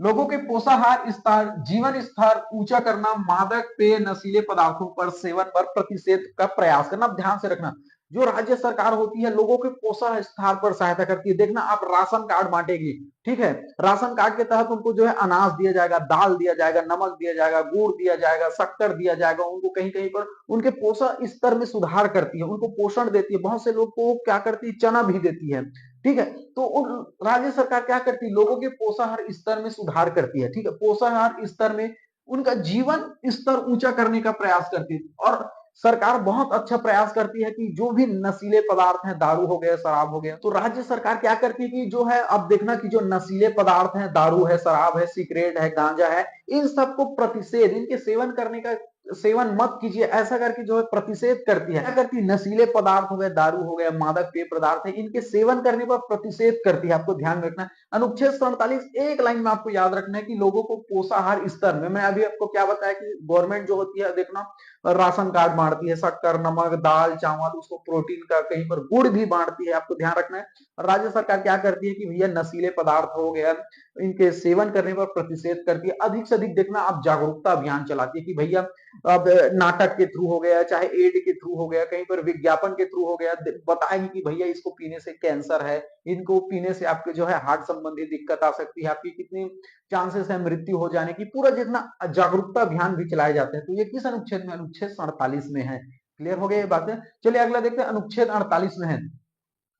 लोगों के पोषाहार स्तर, जीवन स्तर ऊंचा करना, मादक पेय नशीले पदार्थों पर सेवन पर प्रतिषेध का प्रयास करना। ध्यान से रखना, जो राज्य सरकार होती है लोगों के पोषण स्तर पर सहायता करती है। देखना, आप राशन कार्ड बांटेगी, ठीक है, राशन कार्ड के तहत उनको जो है अनाज दिया जाएगा, दाल दिया जाएगा, नमक दिया जाएगा, गुड़ दिया जाएगा, शक्कर दिया जाएगा। उनको कहीं कहीं पर उनके पोषण स्तर में सुधार करती है, उनको पोषण देती है। बहुत से लोग को क्या करती है, चना भी देती है। ठीक है, तो राज्य सरकार क्या करती है, लोगों के पोषाहार स्तर में सुधार करती है। ठीक है, पोषाहार स्तर में उनका जीवन स्तर ऊंचा करने का प्रयास करती है। और सरकार बहुत अच्छा प्रयास करती है कि जो भी नशीले पदार्थ हैं, दारू हो गया, शराब हो गया, तो राज्य सरकार क्या करती है कि जो है, अब देखना कि जो नशीले पदार्थ हैं, दारू है, शराब है, सिगरेट है, गांजा है, इन सबको प्रतिषेध, इनके सेवन करने का सेवन मत कीजिए, ऐसा करके जो है प्रतिषेध करती है। क्या करती है, नशीले पदार्थ हो गए, दारू हो गया, मादक पेय पदार्थ है, इनके सेवन करने पर प्रतिषेध करती है। आपको ध्यान रखना है। अनुच्छेद 47 एक लाइन में आपको याद रखना है कि लोगों को पोषाहार स्तर में, मैं अभी आपको क्या बताया कि गवर्नमेंट जो होती है, देखना राशन कार्ड बांटती है, शक्कर, नमक, दाल, चावल, उसको प्रोटीन का, कहीं पर गुड़ भी बांटती है। आपको ध्यान रखना है। राज्य सरकार क्या करती है कि भैया नशीले पदार्थ हो गया, इनके सेवन करने पर प्रतिषेध करती है। अधिक से अधिक देखना, आप जागरूकता अभियान चलाती है कि भैया अब नाटक के थ्रू हो गया, चाहे एड के थ्रू हो गया, कहीं पर विज्ञापन के थ्रू हो गया, बताएंगे कि भैया इसको पीने से कैंसर है, इनको पीने से आपके जो है हार्ट संबंधी दिक्कत आ सकती है, आपकी कितनी चांसेस है मृत्यु हो जाने की। पूरा जितना जागरूकता अभियान भी चलाए जाते हैं। तो ये किस अनुच्छेद में, अनुच्छेद 47 में है। क्लियर हो गया ये बातें। चलिए अगला देखते हैं, अनुच्छेद 48 में है,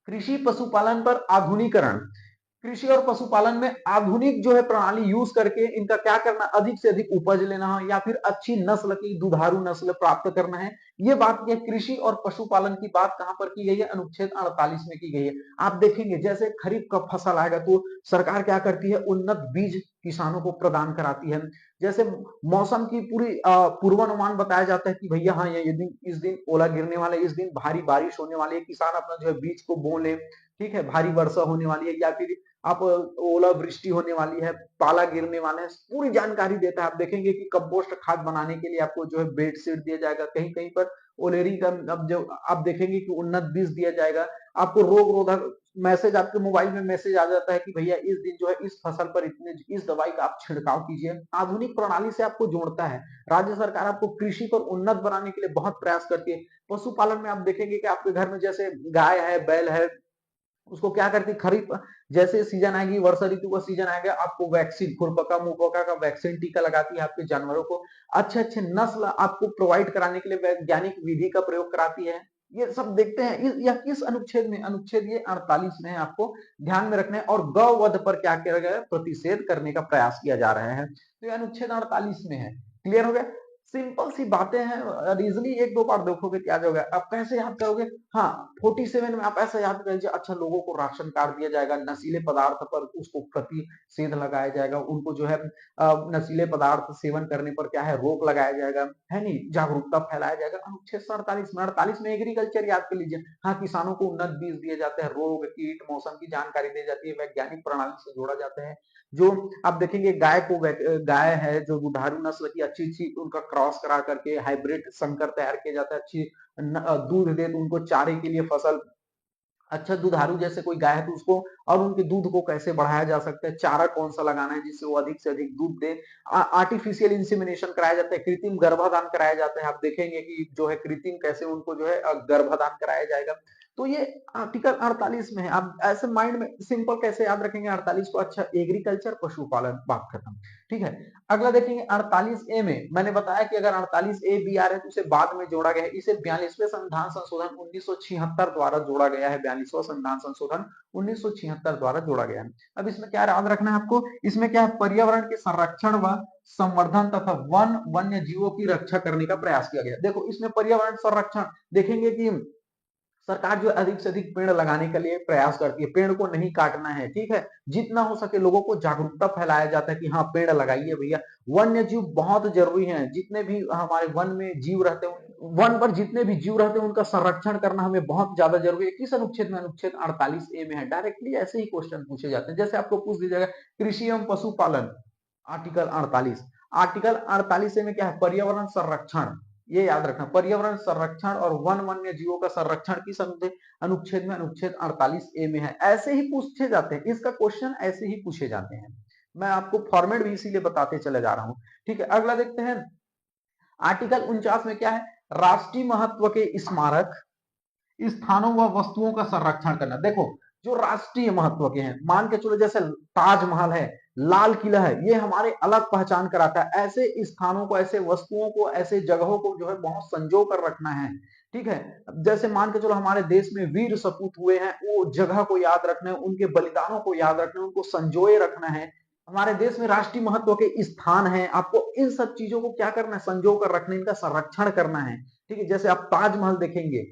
कृषि पशुपालन पर आधुनिकरण। कृषि और पशुपालन में आधुनिक जो है प्रणाली यूज करके इनका क्या करना, अधिक से अधिक उपज लेना है, या फिर अच्छी नस्ल की दुधारू नस्ल प्राप्त करना है। ये बात, ये कृषि और पशुपालन की बात कहां पर की गई है, अनुच्छेद 48 में की गई है। आप देखेंगे जैसे खरीफ का फसल आएगा तो सरकार क्या करती है, उन्नत बीज किसानों को प्रदान कराती है। जैसे मौसम की पूरी पूर्वानुमान बताया जाता है कि भैया हाँ, ये दिन, इस दिन ओला गिरने वाला है, इस दिन भारी बारिश होने वाली है, किसान अपना जो है बीज को बो ले। ठीक है, भारी वर्षा होने वाली है, या फिर आप ओला वृष्टि होने वाली है, पाला गिरने वाला है, पूरी जानकारी देता है। आप देखेंगे कि कंपोस्ट खाद बनाने के लिए आपको जो है बेड सीड दिया जाएगा, कहीं कहीं पर ओलेरी का, अब जो आप देखेंगे कि उन्नत बीज दिया जाएगा। आपको रोग रोधक मैसेज आपके मोबाइल में मैसेज आ जाता है कि भैया इस दिन जो है इस फसल पर इतने, इस दवाई का आप छिड़काव कीजिए। आधुनिक प्रणाली से आपको जोड़ता है। राज्य सरकार आपको कृषि को उन्नत बनाने के लिए बहुत प्रयास करती है। पशुपालन में आप देखेंगे कि आपके घर में जैसे गाय है, बैल है, उसको क्या करती, खरीफ जैसे सीजन आएगी, वर्षा ऋतु का सीजन आएगा, आपको वैक्सीन, खुरपका मुंहपका का वैक्सीन टीका लगाती है, आपके जानवरों को अच्छे अच्छे नस्ल आपको प्रोवाइड कराने के लिए वैज्ञानिक विधि का प्रयोग कराती है। ये सब देखते हैं। यह किस अनुच्छेद में, अनुच्छेद ये 48 में है, आपको ध्यान में रखना है। और गौवध पर क्या किया गया है, प्रतिषेध करने का प्रयास किया जा रहा है। तो ये अनुच्छेद 48 में है। क्लियर हो गया। सिंपल सी बातें हैं, इजिली एक दो बार देखोगे क्या होगा। आप कैसे याद करोगे, हाँ 47 में आप ऐसा याद करिए, अच्छा लोगों को राशन कार्ड दिया जाएगा, नशीले पदार्थ पर उसको प्रतिषेध लगाया जाएगा, उनको जो है नशीले पदार्थ सेवन करने पर क्या है, रोक लगाया जाएगा, है नहीं, जागरूकता फैलाया जाएगा। अनुच्छेद 48 में एग्रीकल्चर याद कर लीजिए। हाँ, किसानों को उन्नत बीज दिए जाते हैं, रोग कीट मौसम की जानकारी दी जाती है, वैज्ञानिक प्रणाली से जोड़ा जाता है। जो आप देखेंगे गाय को, गाय है जो दुधारू नस्ल की, अच्छी अच्छी उनका क्रॉस करा करके हाइब्रिड संकर तैयार किया जाता है, अच्छी दूध दे, तो उनको चारे के लिए फसल, अच्छा दुधारू जैसे कोई गाय है तो उसको, और उनके दूध को कैसे बढ़ाया जा सकता है, चारा कौन सा लगाना है जिससे वो अधिक से अधिक दूध दे। आर्टिफिशियल इंसेमिनेशन कराया जाता है, कृत्रिम गर्भाधान कराया जाता है। आप देखेंगे कि जो है कृत्रिम कैसे उनको जो है गर्भाधान कराया जाएगा। तो ये आर्टिकल 48 में है। आप ऐसे माइंड में सिंपल कैसे याद रखेंगे 48 को, अच्छा एग्रीकल्चर पशुपालन, बात खत्म। ठीक है, अगला देखेंगे 48 ए में। मैंने बताया कि अगर 48 ए बी आर है तो उसे बाद में जोड़ा गया है। इसे 42वें संविधान संशोधन 1976 द्वारा जोड़ा गया है। 42वां संविधान संशोधन 1976 द्वारा जोड़ा गया है। अब इसमें क्या याद रखना है आपको, इसमें क्या है, पर्यावरण के संरक्षण व संवर्धन तथा वन्य जीवों की रक्षा करने का प्रयास किया गया। देखो इसमें पर्यावरण संरक्षण देखेंगे कि सरकार जो अधिक से अधिक पेड़ लगाने के लिए प्रयास करती है, पेड़ को नहीं काटना है, ठीक है। जितना हो सके लोगों को जागरूकता फैलाया जाता है कि हाँ पेड़ लगाइए भैया। वन्य जीव बहुत जरूरी हैं, जितने भी हमारे वन में जीव रहते हैं, वन पर जितने भी जीव रहते हैं उनका संरक्षण करना हमें बहुत ज्यादा जरूरी है। किस अनुच्छेद में? अनुच्छेद 48A में है। डायरेक्टली ऐसे ही क्वेश्चन पूछे जाते हैं, जैसे आपको पूछ दिया जाएगा कृषि एवं पशुपालन, आर्टिकल 48। आर्टिकल 48A में क्या है? पर्यावरण संरक्षण। ये याद रखना, पर्यावरण संरक्षण और वन वन्य जीवों का संरक्षण किस अनुच्छेद में? अनुच्छेद 48A में है। ऐसे ही पूछे जाते हैं, इसका क्वेश्चन ऐसे ही पूछे जाते हैं। मैं आपको फॉर्मेट भी इसीलिए बताते चले जा रहा हूं, ठीक है। अगला देखते हैं, आर्टिकल 49 में क्या है? राष्ट्रीय महत्व के स्मारक, स्थानों व वस्तुओं का संरक्षण करना। देखो जो राष्ट्रीय महत्व के हैं, मान के चलो जैसे ताजमहल है, लाल किला है, ये हमारे अलग पहचान कराता है। ऐसे स्थानों को, ऐसे वस्तुओं को, ऐसे जगहों को जो है बहुत संजो कर रखना है, ठीक है। जैसे मान के चलो हमारे देश में वीर सपूत हुए हैं, वो जगह को याद रखना है, उनके बलिदानों को याद रखना है, उनको संजोए रखना है। हमारे देश में राष्ट्रीय महत्व के स्थान है, आपको इन सब चीजों को क्या करना है? संजो कर रखना, इनका संरक्षण करना है, ठीक है। जैसे आप ताजमहल देखेंगे,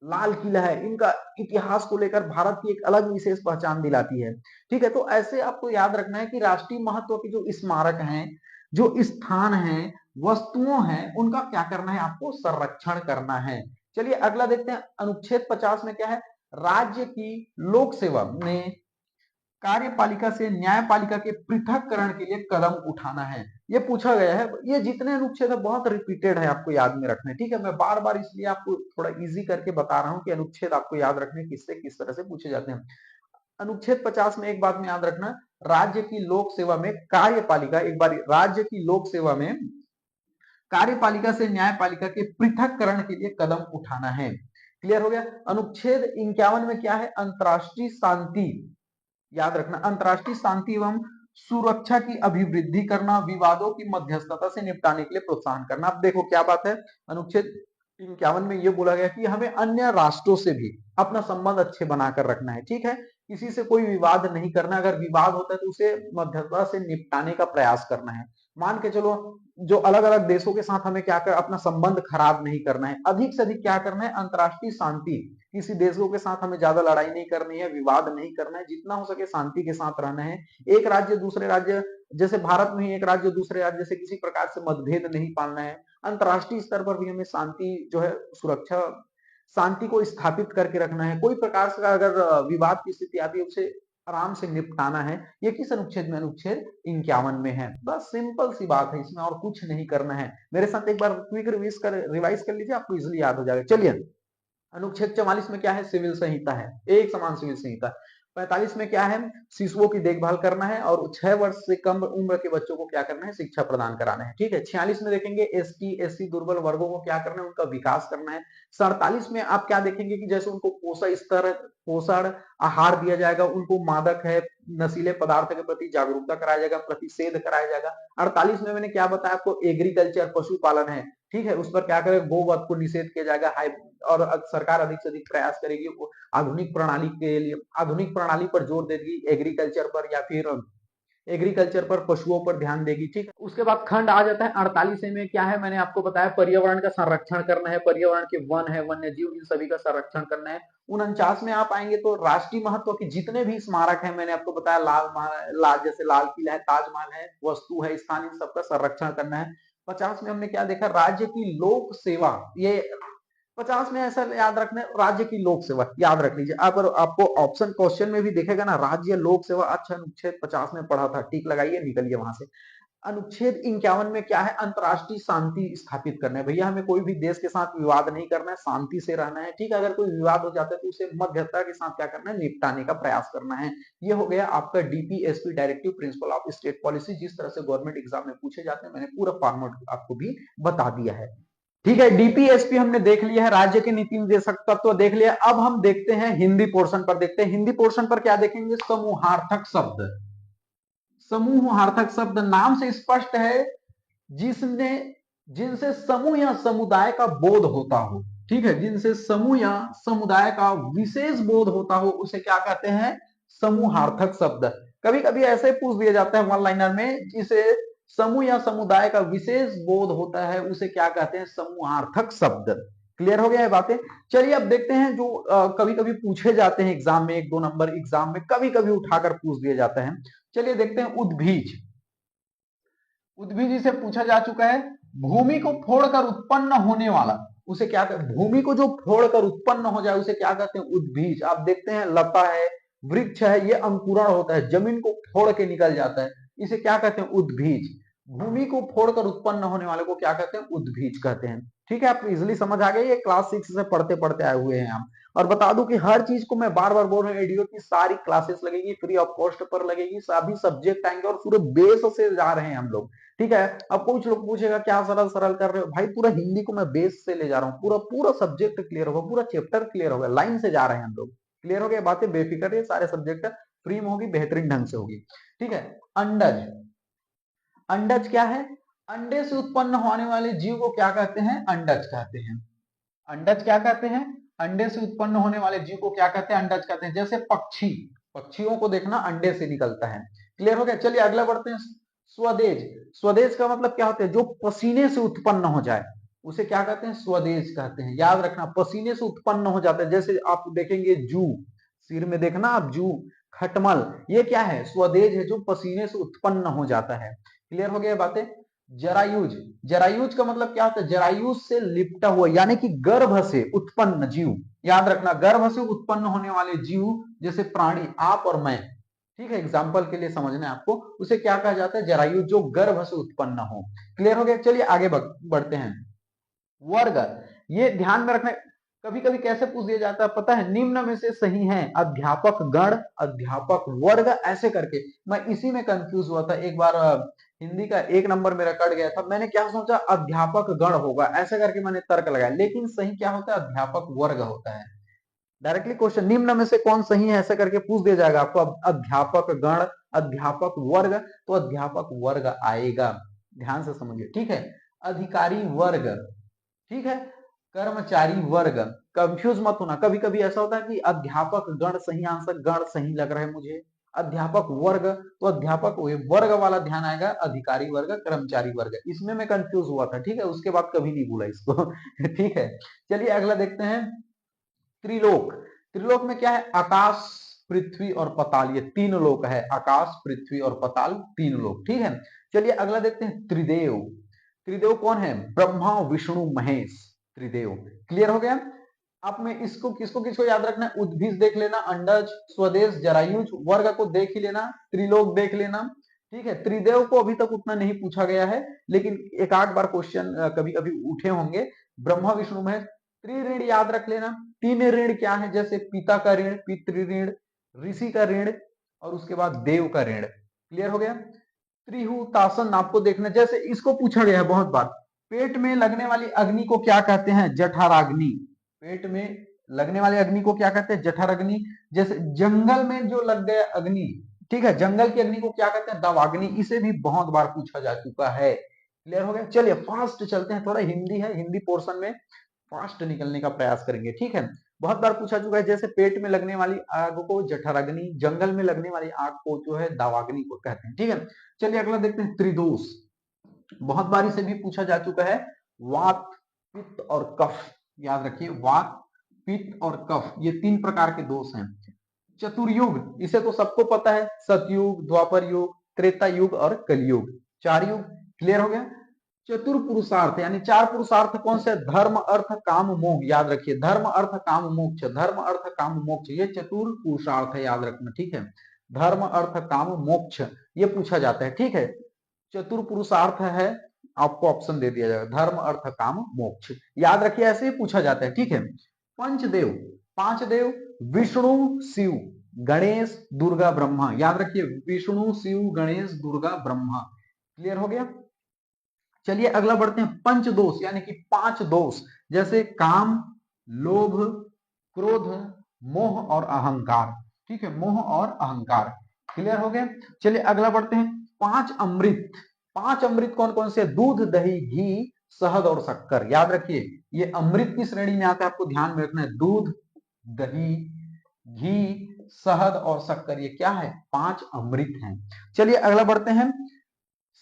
लाल किला है, इनका इतिहास को लेकर भारत की एक अलग विशेष पहचान दिलाती है, ठीक है। तो ऐसे आपको याद रखना है कि राष्ट्रीय महत्व के जो स्मारक हैं, जो स्थान हैं, वस्तुओं हैं, उनका क्या करना है? आपको संरक्षण करना है। चलिए अगला देखते हैं, अनुच्छेद 50 में क्या है? राज्य की लोक सेवा में कार्यपालिका से न्यायपालिका के पृथककरण के लिए कदम उठाना है। ये पूछा गया है। ये जितने अनुच्छेद है बहुत रिपीटेड है, आपको याद में रखना है, ठीक है। मैं बार बार इसलिए आपको थोड़ा इजी करके बता रहा हूं कि अनुच्छेद आपको याद रखने किससे किस तरह से पूछे जाते हैं। अनुच्छेद 50 में एक बात में याद रखना, राज्य की लोक सेवा में कार्यपालिका, एक बार राज्य की लोक सेवा में कार्यपालिका से न्यायपालिका के पृथककरण के लिए कदम उठाना है। क्लियर हो गया। अनुच्छेद 51 में क्या है? अंतरराष्ट्रीय शांति, याद रखना, अंतरराष्ट्रीय शांति एवं सुरक्षा की अभिवृद्धि करना, विवादों की मध्यस्थता से निपटाने के लिए प्रोत्साहन करना। अब देखो क्या बात है, अनुच्छेद 51 में ये बोला गया कि हमें अन्य राष्ट्रों से भी अपना संबंध अच्छे बनाकर रखना है, ठीक है। किसी से कोई विवाद नहीं करना, अगर विवाद होता है तो उसे मध्यस्थता से निपटाने का प्रयास करना है। मान के चलो जो अलग अलग देशों के साथ हमें क्या कर, अपना संबंध खराब नहीं करना है, अधिक से अधिक क्या करना है? अंतरराष्ट्रीय शांति, किसी देशों के साथ हमें ज्यादा लड़ाई नहीं करनी है, विवाद नहीं करना है, जितना हो सके शांति के साथ रहना है। एक राज्य दूसरे राज्य, जैसे भारत में ही एक राज्य दूसरे राज्य से किसी प्रकार से मतभेद नहीं पालना है। अंतरराष्ट्रीय स्तर पर भी हमें शांति जो है, सुरक्षा, शांति को स्थापित करके रखना है। कोई प्रकार से अगर विवाद की स्थिति आती है उसे आराम से निपटाना है। ये किस अनुच्छेद में? अनुच्छेद 51 में है। बस सिंपल सी बात है, इसमें और कुछ नहीं करना है। मेरे साथ एक बार क्विक रिवाइज कर लीजिए, आपको इजिली याद हो जाएगा। चलिए अनुच्छेद 44 में क्या है? सिविल संहिता है, एक समान सिविल संहिता। 45 में क्या है? शिशुओं की देखभाल करना है, और 6 वर्ष से कम उम्र के बच्चों को क्या करना है? शिक्षा प्रदान कराना है, ठीक है। 46 में देखेंगे एसटी एससी दुर्बल वर्गों को क्या करना है? उनका विकास करना है। 47 में आप क्या देखेंगे कि जैसे उनको पोषण आहार दिया जाएगा, उनको मादक है, नशीले पदार्थ के प्रति जागरूकता कराया जाएगा, प्रतिषेध कराया जाएगा। 48 में मैंने क्या बताया आपको? एग्रीकल्चर, पशुपालन है, ठीक है, उस पर क्या करेगा? गोवध को निषेध किया जाएगा। और सरकार अधिक से अधिक प्रयास करेगी आधुनिक प्रणाली के लिए, आधुनिक प्रणाली पर जोर देगी, एग्रीकल्चर पर, या फिर एग्रीकल्चर पर, पशुओं पर ध्यान देगी, ठीक है। उसके बाद खंड आ जाता है 48 में, क्या है? मैंने आपको बताया पर्यावरण का संरक्षण करना है, पर्यावरण के वन है, वन्य जीव, इन सभी का संरक्षण करना है। 49 में आप आएंगे तो राष्ट्रीय महत्व के जितने भी स्मारक है, मैंने आपको बताया लाल जैसे लाल किला है, ताजमहल है, वस्तु है, स्थान, इन सबका संरक्षण करना है। 50 में हमने क्या देखा? राज्य की लोक सेवा। ये 50 में ऐसा याद रखना है, राज्य की लोक सेवा याद रख लीजिए। अगर आपको ऑप्शन क्वेश्चन में भी देखेगा ना, राज्य लोक सेवा, अच्छा अनुच्छेद 50 में पढ़ा था, टिक लगाइए, निकलिए वहां से। अनुच्छेद 51 में क्या है? अंतरराष्ट्रीय शांति स्थापित करना है। भैया हमें कोई भी देश के साथ विवाद नहीं करना है, शांति से रहना है, ठीक है। अगर कोई विवाद हो जाता है तो उसे मध्यस्थता के साथ क्या करना है? निपटाने का प्रयास करना है। ये हो गया आपका DPSP, directive principle of state policy, जिस तरह से गवर्नमेंट एग्जाम में पूछे जाते हैं, मैंने पूरा फॉर्मेट आपको भी बता दिया है, ठीक है। डीपीएसपी हमने देख लिया है, राज्य के नीति निर्देशक तत्व देख लिया। अब हम देखते हैं हिंदी पोर्शन पर, देखते हैं हिंदी पोर्शन पर क्या देखेंगे? समूहार्थक शब्द। समूहार्थक शब्द नाम से स्पष्ट है, जिसने जिनसे समूह या समुदाय का बोध होता हो, ठीक है, जिनसे समूह या समुदाय का विशेष बोध होता हो, उसे क्या कहते हैं? समूहार्थक शब्द। कभी कभी ऐसे पूछ दिया जाता है वन लाइनर में, जिसे समूह या समुदाय का विशेष बोध होता है, उसे क्या कहते हैं? समूहार्थक शब्द। क्लियर हो गया है बातें। चलिए अब देखते हैं जो कभी कभी पूछे जाते हैं एग्जाम में, 1-2 नंबर एग्जाम में कभी कभी उठाकर पूछ दिया जाता है। चलिए देखते हैं उद्भिज। उद्भिज से पूछा जा चुका है, भूमि को फोड़कर उत्पन्न होने वाला उसे क्या कहते हैं, भूमि को जो फोड़कर उत्पन्न हो जाए उसे क्या कहते हैं, उद्भिज। आप देखते हैं लता है, वृक्ष है, ये अंकुरण होता है, जमीन को फोड़ के निकल जाता है, इसे क्या कहते हैं, उद्भिज। भूमि को फोड़कर उत्पन्न होने वाले को क्या कहते हैं, उद्भिज कहते हैं। ठीक है, आप इजिली समझ आ गए, ये क्लास 6 से पढ़ते पढ़ते आए हुए हैं हम। और बता दूं कि हर चीज को मैं बार बार बोल रहा हूँ, एडीओ की सारी क्लासेस लगेगी, फ्री ऑफ कॉस्ट पर लगेगी, सभी सब्जेक्ट आएंगे और पूरे बेस से जा रहे हैं हम लोग। ठीक है, अब कुछ लोग पूछेगा क्या सरल सरल कर रहे हो, भाई पूरा हिंदी को मैं बेस से ले जा रहा हूँ, पूरा पूरा सब्जेक्ट क्लियर होगा, पूरा चैप्टर क्लियर होगा, लाइन से जा रहे हैं हम लोग। क्लियर हो गया बातें, बेफिक्र है, सारे सब्जेक्ट फ्री में होगी, बेहतरीन ढंग से होगी। ठीक है, अंडज। अंडज क्या है, अंडे से उत्पन्न होने वाले जीव को क्या कहते हैं, अंडज कहते हैं। अंडज क्या कहते हैं, अंडे से उत्पन्न होने वाले जीव को क्या कहते हैं, अंडज कहते हैं। जैसे पक्षी, पक्षियों को देखना अंडे से निकलता है। क्लियर हो गया, चलिए अगला बढ़ते हैं। स्वदेज। स्वदेज का मतलब क्या होता है, जो पसीने से उत्पन्न हो जाए उसे क्या कहते हैं, स्वदेज कहते हैं। याद रखना, पसीने से उत्पन्न हो जाता है, जैसे आप देखेंगे जू, सिर में देखना आप जू, खटमल, ये क्या है, स्वदेज है, जो पसीने से उत्पन्न हो जाता है। क्लियर हो गया बातें। जरायुज। जरायुज का मतलब क्या होता है, जरायुज से लिपटा हुआ, यानी कि गर्भ से उत्पन्न जीव। याद रखना, गर्भ से उत्पन्न होने वाले जीव, जैसे प्राणी, आप और मैं, ठीक है, एग्जाम्पल के लिए समझना है आपको, उसे क्या कहा जाता है, जरायुज, जो गर्भ से उत्पन्न हो। क्लियर हो गया, चलिए आगे बढ़ते हैं। वर्ग, ये ध्यान में रखना, कभी कभी कैसे पूछ दिया जाता है पता है, निम्न में से सही है अध्यापक गण, अध्यापक वर्ग, ऐसे करके। मैं इसी में कंफ्यूज हुआ था एक बार, हिंदी का 1 नंबर मेरा कट गया था, मैंने क्या सोचा अध्यापक गण होगा, ऐसे करके मैंने तर्क लगाया, लेकिन सही क्या होता है, अध्यापक वर्ग होता है। डायरेक्टली क्वेश्चन निम्न में से कौन सही है ऐसा करके पूछ दिया जाएगा आपको, अध्यापक गण, अध्यापक वर्ग, तो अध्यापक वर्ग आएगा। ध्यान से समझिए, ठीक है। अधिकारी वर्ग, ठीक है। कर्मचारी वर्ग, कंफ्यूज मत होना, कभी कभी ऐसा होता है कि अध्यापक गण सही आंसर, गण सही लग रहा है मुझे, अध्यापक वर्ग, तो अध्यापक वर्ग वाला ध्यान आएगा, अधिकारी वर्ग, कर्मचारी वर्ग, इसमें मैं कंफ्यूज हुआ था। ठीक है, उसके बाद कभी नहीं भूला इसको ठीक है, चलिए अगला देखते हैं। त्रिलोक। त्रिलोक में क्या है, आकाश, पृथ्वी और पताल, ये 3 लोक है, आकाश, पृथ्वी और पताल, 3 लोक। ठीक है, चलिए अगला देखते हैं। त्रिदेव। त्रिदेव कौन है, ब्रह्मा विष्णु महेश, त्रिदेव। क्लियर हो गया। आप में इसको किसको किसको याद रखना है, उद्भिज देख लेना, अंडज, स्वदेश, जरायुज, वर्ग को देख ही लेना, त्रिलोक देख लेना। ठीक है, त्रिदेव को अभी तक उतना नहीं पूछा गया है, लेकिन एक आध बार क्वेश्चन कभी कभी उठे होंगे। ब्रह्मा विष्णु महेश, त्रिऋण याद रख लेना। 3 ऋण क्या है, जैसे पिता का ऋण, पितृ ऋण, ऋषि का ऋण, और उसके बाद देव का ऋण। क्लियर हो गया। त्रिहुतासन आपको देखना, जैसे इसको पूछा गया है बहुत बार, पेट में लगने वाली अग्नि को क्या कहते हैं, जठराग्नि। पेट में लगने वाली अग्नि को क्या कहते हैं, जठराग्नि। जैसे जंगल में जो लग गया अग्नि, ठीक है, जंगल की अग्नि को क्या कहते हैं, दवाग्नि, इसे भी बहुत बार पूछा जा चुका है। क्लियर हो गया, चलिए फास्ट चलते हैं, थोड़ा हिंदी है, हिंदी पोर्शन में फास्ट निकलने का प्रयास करेंगे। ठीक है, बहुत बार पूछा चुका है, जैसे पेट में लगने वाली आग को जठराग्नि, जंगल में लगने वाली आग को जो है दावाग्नि को कहते हैं। ठीक है, चलिए अगला देखते हैं। त्रिदोष, बहुत बार इसे भी पूछा जा चुका है, वात, पित्त और कफ। याद रखिए, वात, पित्त और कफ, ये 3 प्रकार के दोष हैं। चतुर्युग, इसे तो सबको पता है, सतयुग, द्वापर युग, त्रेता युग और कलयुग, 4 युग। क्लियर हो गया। चतुर पुरुषार्थ, यानी 4 पुरुषार्थ कौन से, धर्म अर्थ काम मोक्ष। याद रखिए, धर्म अर्थ काम मोक्ष, धर्म अर्थ काम मोक्ष, ये चतुर पुरुषार्थ है, याद रखना। ठीक है, धर्म अर्थ काम मोक्ष, ये पूछा जाता है। ठीक है, चतुर पुरुषार्थ है, आपको ऑप्शन दे दिया जाएगा, धर्म अर्थ काम मोक्ष, याद रखिए, ऐसे ही पूछा जाता है। ठीक है, पंचदेव, 5 देव, विष्णु, शिव, गणेश, दुर्गा, ब्रह्मा। याद रखिए, विष्णु, शिव, गणेश, दुर्गा, ब्रह्मा। क्लियर हो गया। चलिए अगला बढ़ते हैं। पंचदोष, यानी कि 5 दोष, जैसे काम, लोभ, क्रोध, मोह और अहंकार। ठीक है, मोह और अहंकार। क्लियर हो गया। चलिए अगला बढ़ते हैं। 5 अमृत। 5 अमृत कौन कौन से, दूध, दही, घी, शहद और शक्कर। याद रखिए, ये अमृत की श्रेणी में आता है, आपको ध्यान में रखना है। दूध, दही, घी, शहद और शक्कर, ये क्या है, 5 अमृत हैं। चलिए अगला बढ़ते हैं।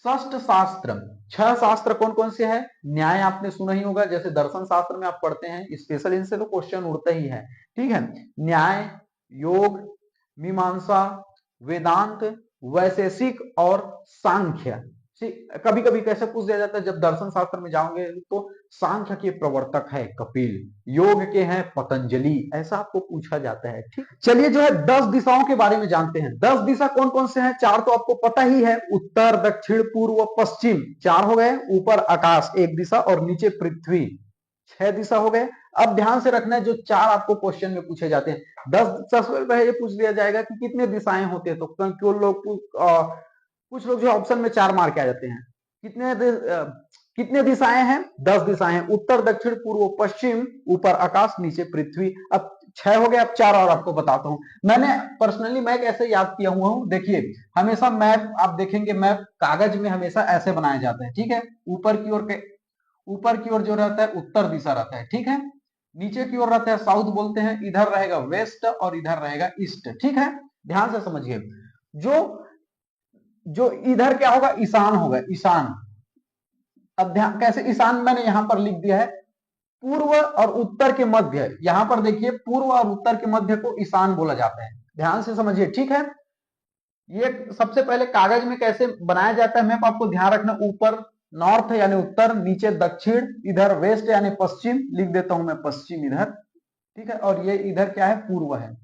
षष्ठ शास्त्र। छह शास्त्र कौन कौन से हैं? न्याय आपने सुना ही होगा, जैसे दर्शन शास्त्र में आप पढ़ते हैं, स्पेशल इनसे तो क्वेश्चन उड़ता ही है, ठीक है। न्याय, योग, मीमांसा, वेदांत, वैशेषिक और सांख्य। कभी कभी कैसे पूछ दिया जाता है, जब दर्शन शास्त्र में जाओगे तो सांख्य के प्रवर्तक है कपिल, योग के हैं पतंजलि, ऐसा आपको पूछा जाता है, ठीक। चलिए जो है 10 दिशाओं के बारे में जानते हैं। 10 दिशा कौन कौन से हैं? 4 तो आपको पता ही है, उत्तर, दक्षिण, पूर्व, पश्चिम, 4 हो गए। ऊपर आकाश 1 दिशा और नीचे पृथ्वी 6 दिशा हो गए। अब ध्यान से रखना है, जो 4 आपको क्वेश्चन में पूछे जाते हैं, 10 सबसे पहले ये पूछ लिया जाएगा कि कितने दिशाएं होते हैं, तो कुछ लोग जो ऑप्शन में 4 मार के आ जाते हैं। कितने दिशाएं हैं? 10 दिशाएं हैं, उत्तर, दक्षिण, पूर्व, पश्चिम, ऊपर आकाश, नीचे पृथ्वी। अब 6 हो गए, अब 4 और आपको बताता हूं। मैंने पर्सनली मैप ऐसे याद किया हुआ हूं, देखिए हमेशा मैप आप देखेंगे, मैप कागज में हमेशा ऐसे बनाया जाता है, ठीक है। ऊपर की ओर जो रहता है उत्तर दिशा रहता है, ठीक है। नीचे की ओर रहता है साउथ बोलते हैं, इधर रहेगा वेस्ट और इधर रहेगा ईस्ट, ठीक है। ध्यान से समझिए, जो जो इधर क्या होगा? ईशान होगा, ईशान। अब ध्यान कैसे? ईशान मैंने यहां पर लिख दिया है, पूर्व और उत्तर के मध्य, यहां पर देखिए पूर्व और उत्तर के मध्य को ईशान बोला जाता है, ध्यान से समझिए, ठीक है। ये सबसे पहले कागज में कैसे बनाया जाता है मैप, आपको ध्यान रखना, ऊपर नॉर्थ यानी उत्तर, नीचे दक्षिण, इधर वेस्ट यानी पश्चिम, लिख देता हूं मैं पश्चिम इधर, ठीक है। और ये इधर क्या है? पूर्व है,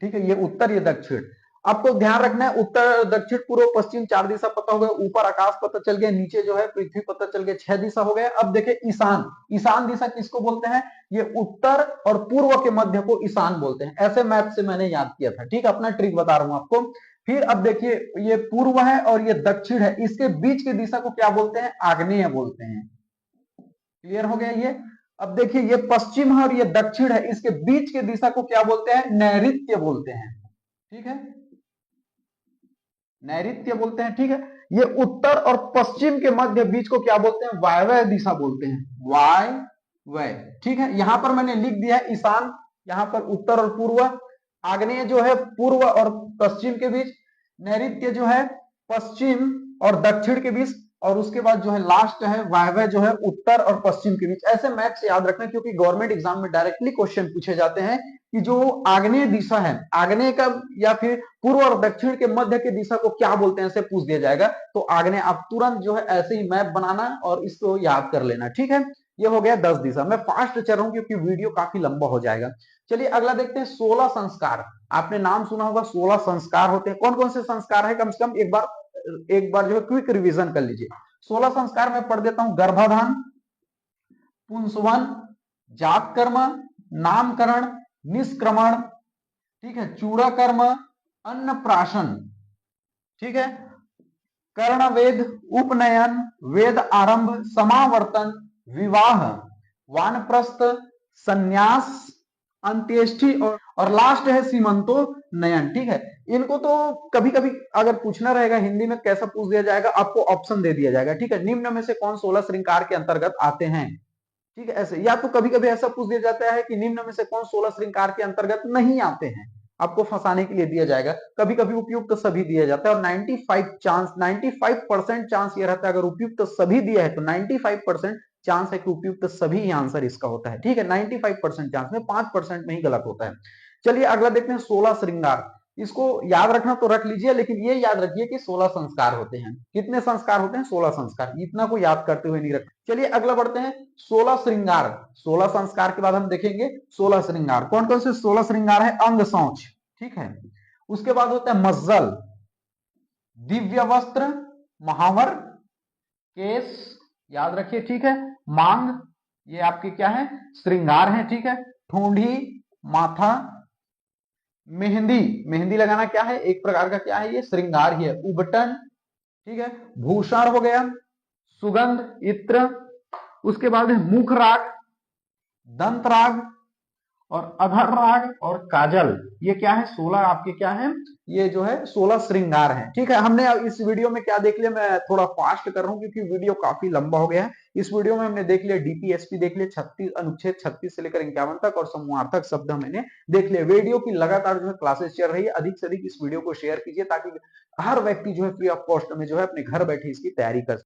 ठीक है। ये उत्तर, ये दक्षिण। आपको ध्यान रखना है, उत्तर, दक्षिण, पूर्व, पश्चिम 4 दिशा पता हो गया, ऊपर आकाश पता चल गया, नीचे जो है पृथ्वी पता चल गया, 6 दिशा हो गया। अब देखिए ईशान, ईशान दिशा किसको बोलते हैं? ये उत्तर और पूर्व के मध्य को ईशान बोलते हैं, ऐसे मैप से मैंने याद किया था, ठीक। अपना ट्रिक बता रहा हूं आपको। फिर अब देखिए, ये पूर्व है और ये दक्षिण है, इसके बीच की दिशा को क्या बोलते हैं? आग्नेय बोलते हैं, क्लियर हो गया ये। अब देखिए, ये पश्चिम है और ये दक्षिण है, इसके बीच की दिशा को क्या बोलते हैं? नैऋत्य बोलते हैं, ठीक है, नैऋत्य बोलते हैं, ठीक है। ये उत्तर और पश्चिम के मध्य बीच को क्या बोलते हैं? वायव्य दिशा बोलते हैं, वायव्य, ठीक है। यहां पर मैंने लिख दिया है ईशान, यहां पर उत्तर और पूर्व, आग्नेय जो है पूर्व और पश्चिम के बीच, नैऋत्य जो है पश्चिम और दक्षिण के बीच, और उसके बाद जो है लास्ट है वायव्य जो है उत्तर और पश्चिम के बीच। ऐसे मैप से याद रखना, क्योंकि गवर्नमेंट एग्जाम में डायरेक्टली क्वेश्चन पूछे जाते हैं कि जो आग्नेय दिशा है, आग्नेय का या फिर पूर्व और दक्षिण के मध्य की दिशा को क्या बोलते हैं, ऐसे पूछ दिया जाएगा। तो आग्नेय, आप तुरंत जो है ऐसे ही मैप बनाना और इसको याद कर लेना, ठीक है। ये हो गया 10 दिशा। मैं फास्ट चल रहा हूं क्योंकि वीडियो काफी लंबा हो जाएगा। चलिए अगला देखते हैं, 16 संस्कार। आपने नाम सुना होगा, 16 संस्कार होते हैं। कौन कौन से संस्कार है? कम से कम एक बार जो है क्विक रिवीजन कर लीजिए। 16 संस्कार मैं पढ़ देता हूं। गर्भाधान, पुंसवन, जात कर्म, नामकरण, निष्क्रमण, ठीक है, चूड़ा कर्म, अन्नप्राशन, ठीक है, कर्णवेद, उपनयन, वेद आरंभ, समावर्तन, विवाह, वानप्रस्थ, संन्यास, अंत्येष्टि और लास्ट है सीमंतो नयन, ठीक है। इनको तो कभी कभी अगर पूछना रहेगा हिंदी में कैसा पूछ दिया जाएगा, आपको ऑप्शन दे दिया जाएगा, ठीक है। निम्न में से कौन 16 श्रृंगार के अंतर्गत आते हैं, ठीक है, ऐसे। या तो कभी कभी ऐसा पूछ दिया जाता है कि निम्न में से कौन 16 श्रृंगार के अंतर्गत नहीं आते हैं, आपको फंसाने के लिए दिया जाएगा। कभी कभी उपयुक्त तो सभी दिया जाता है, और 95% चांस ये रहता है, अगर उपयुक्त तो सभी दिया है तो 95% चांस है कि उपयुक्त सभी ही आंसर इसका होता है, ठीक है। 95% चांस में 5% में ही गलत होता है। चलिए अगला देखते हैं, 16 श्रृंगार। इसको याद रखना तो रख लीजिए, लेकिन ये याद रखिए कि 16 संस्कार होते हैं। कितने संस्कार होते हैं? 16 संस्कार। इतना को याद करते हुए नहीं रख। चलिए अगला बढ़ते हैं, 16 श्रृंगार। 16 संस्कार के बाद हम देखेंगे 16 श्रृंगार। कौन कौन से 16 श्रृंगार है? अंग शौच, ठीक है। उसके बाद होता है मज्जल, दिव्य वस्त्र, महावर, केस, याद रखिए, ठीक है। मांग, ये आपके क्या है? श्रृंगार है, ठीक है। ठूंढी, माथा, मेहंदी, मेहंदी लगाना क्या है? एक प्रकार का क्या है? ये श्रृंगार ही है। उबटन, ठीक है। भूषण हो गया, सुगंध, इत्र। उसके बाद है मुख राग, दंत राग और अधर राग और काजल। ये क्या है? 16 आपके क्या है? ये जो है 16 श्रृंगार हैं, ठीक है। हमने इस वीडियो में क्या देख लिया, मैं थोड़ा फास्ट कर रहा हूं क्योंकि वीडियो काफी लंबा हो गया है। इस वीडियो में हमने देख लिया डीपीएसपी देख लिया, 36 अनुच्छेद 36 से लेकर 51 तक, और समूहार्थक शब्द मैंने देख लिया। वीडियो की लगातार जो है क्लासेस चल रही है, अधिक से अधिक इस वीडियो को शेयर कीजिए ताकि हर व्यक्ति जो है फ्री ऑफ कॉस्ट में जो है अपने घर बैठे इसकी तैयारी कर सके।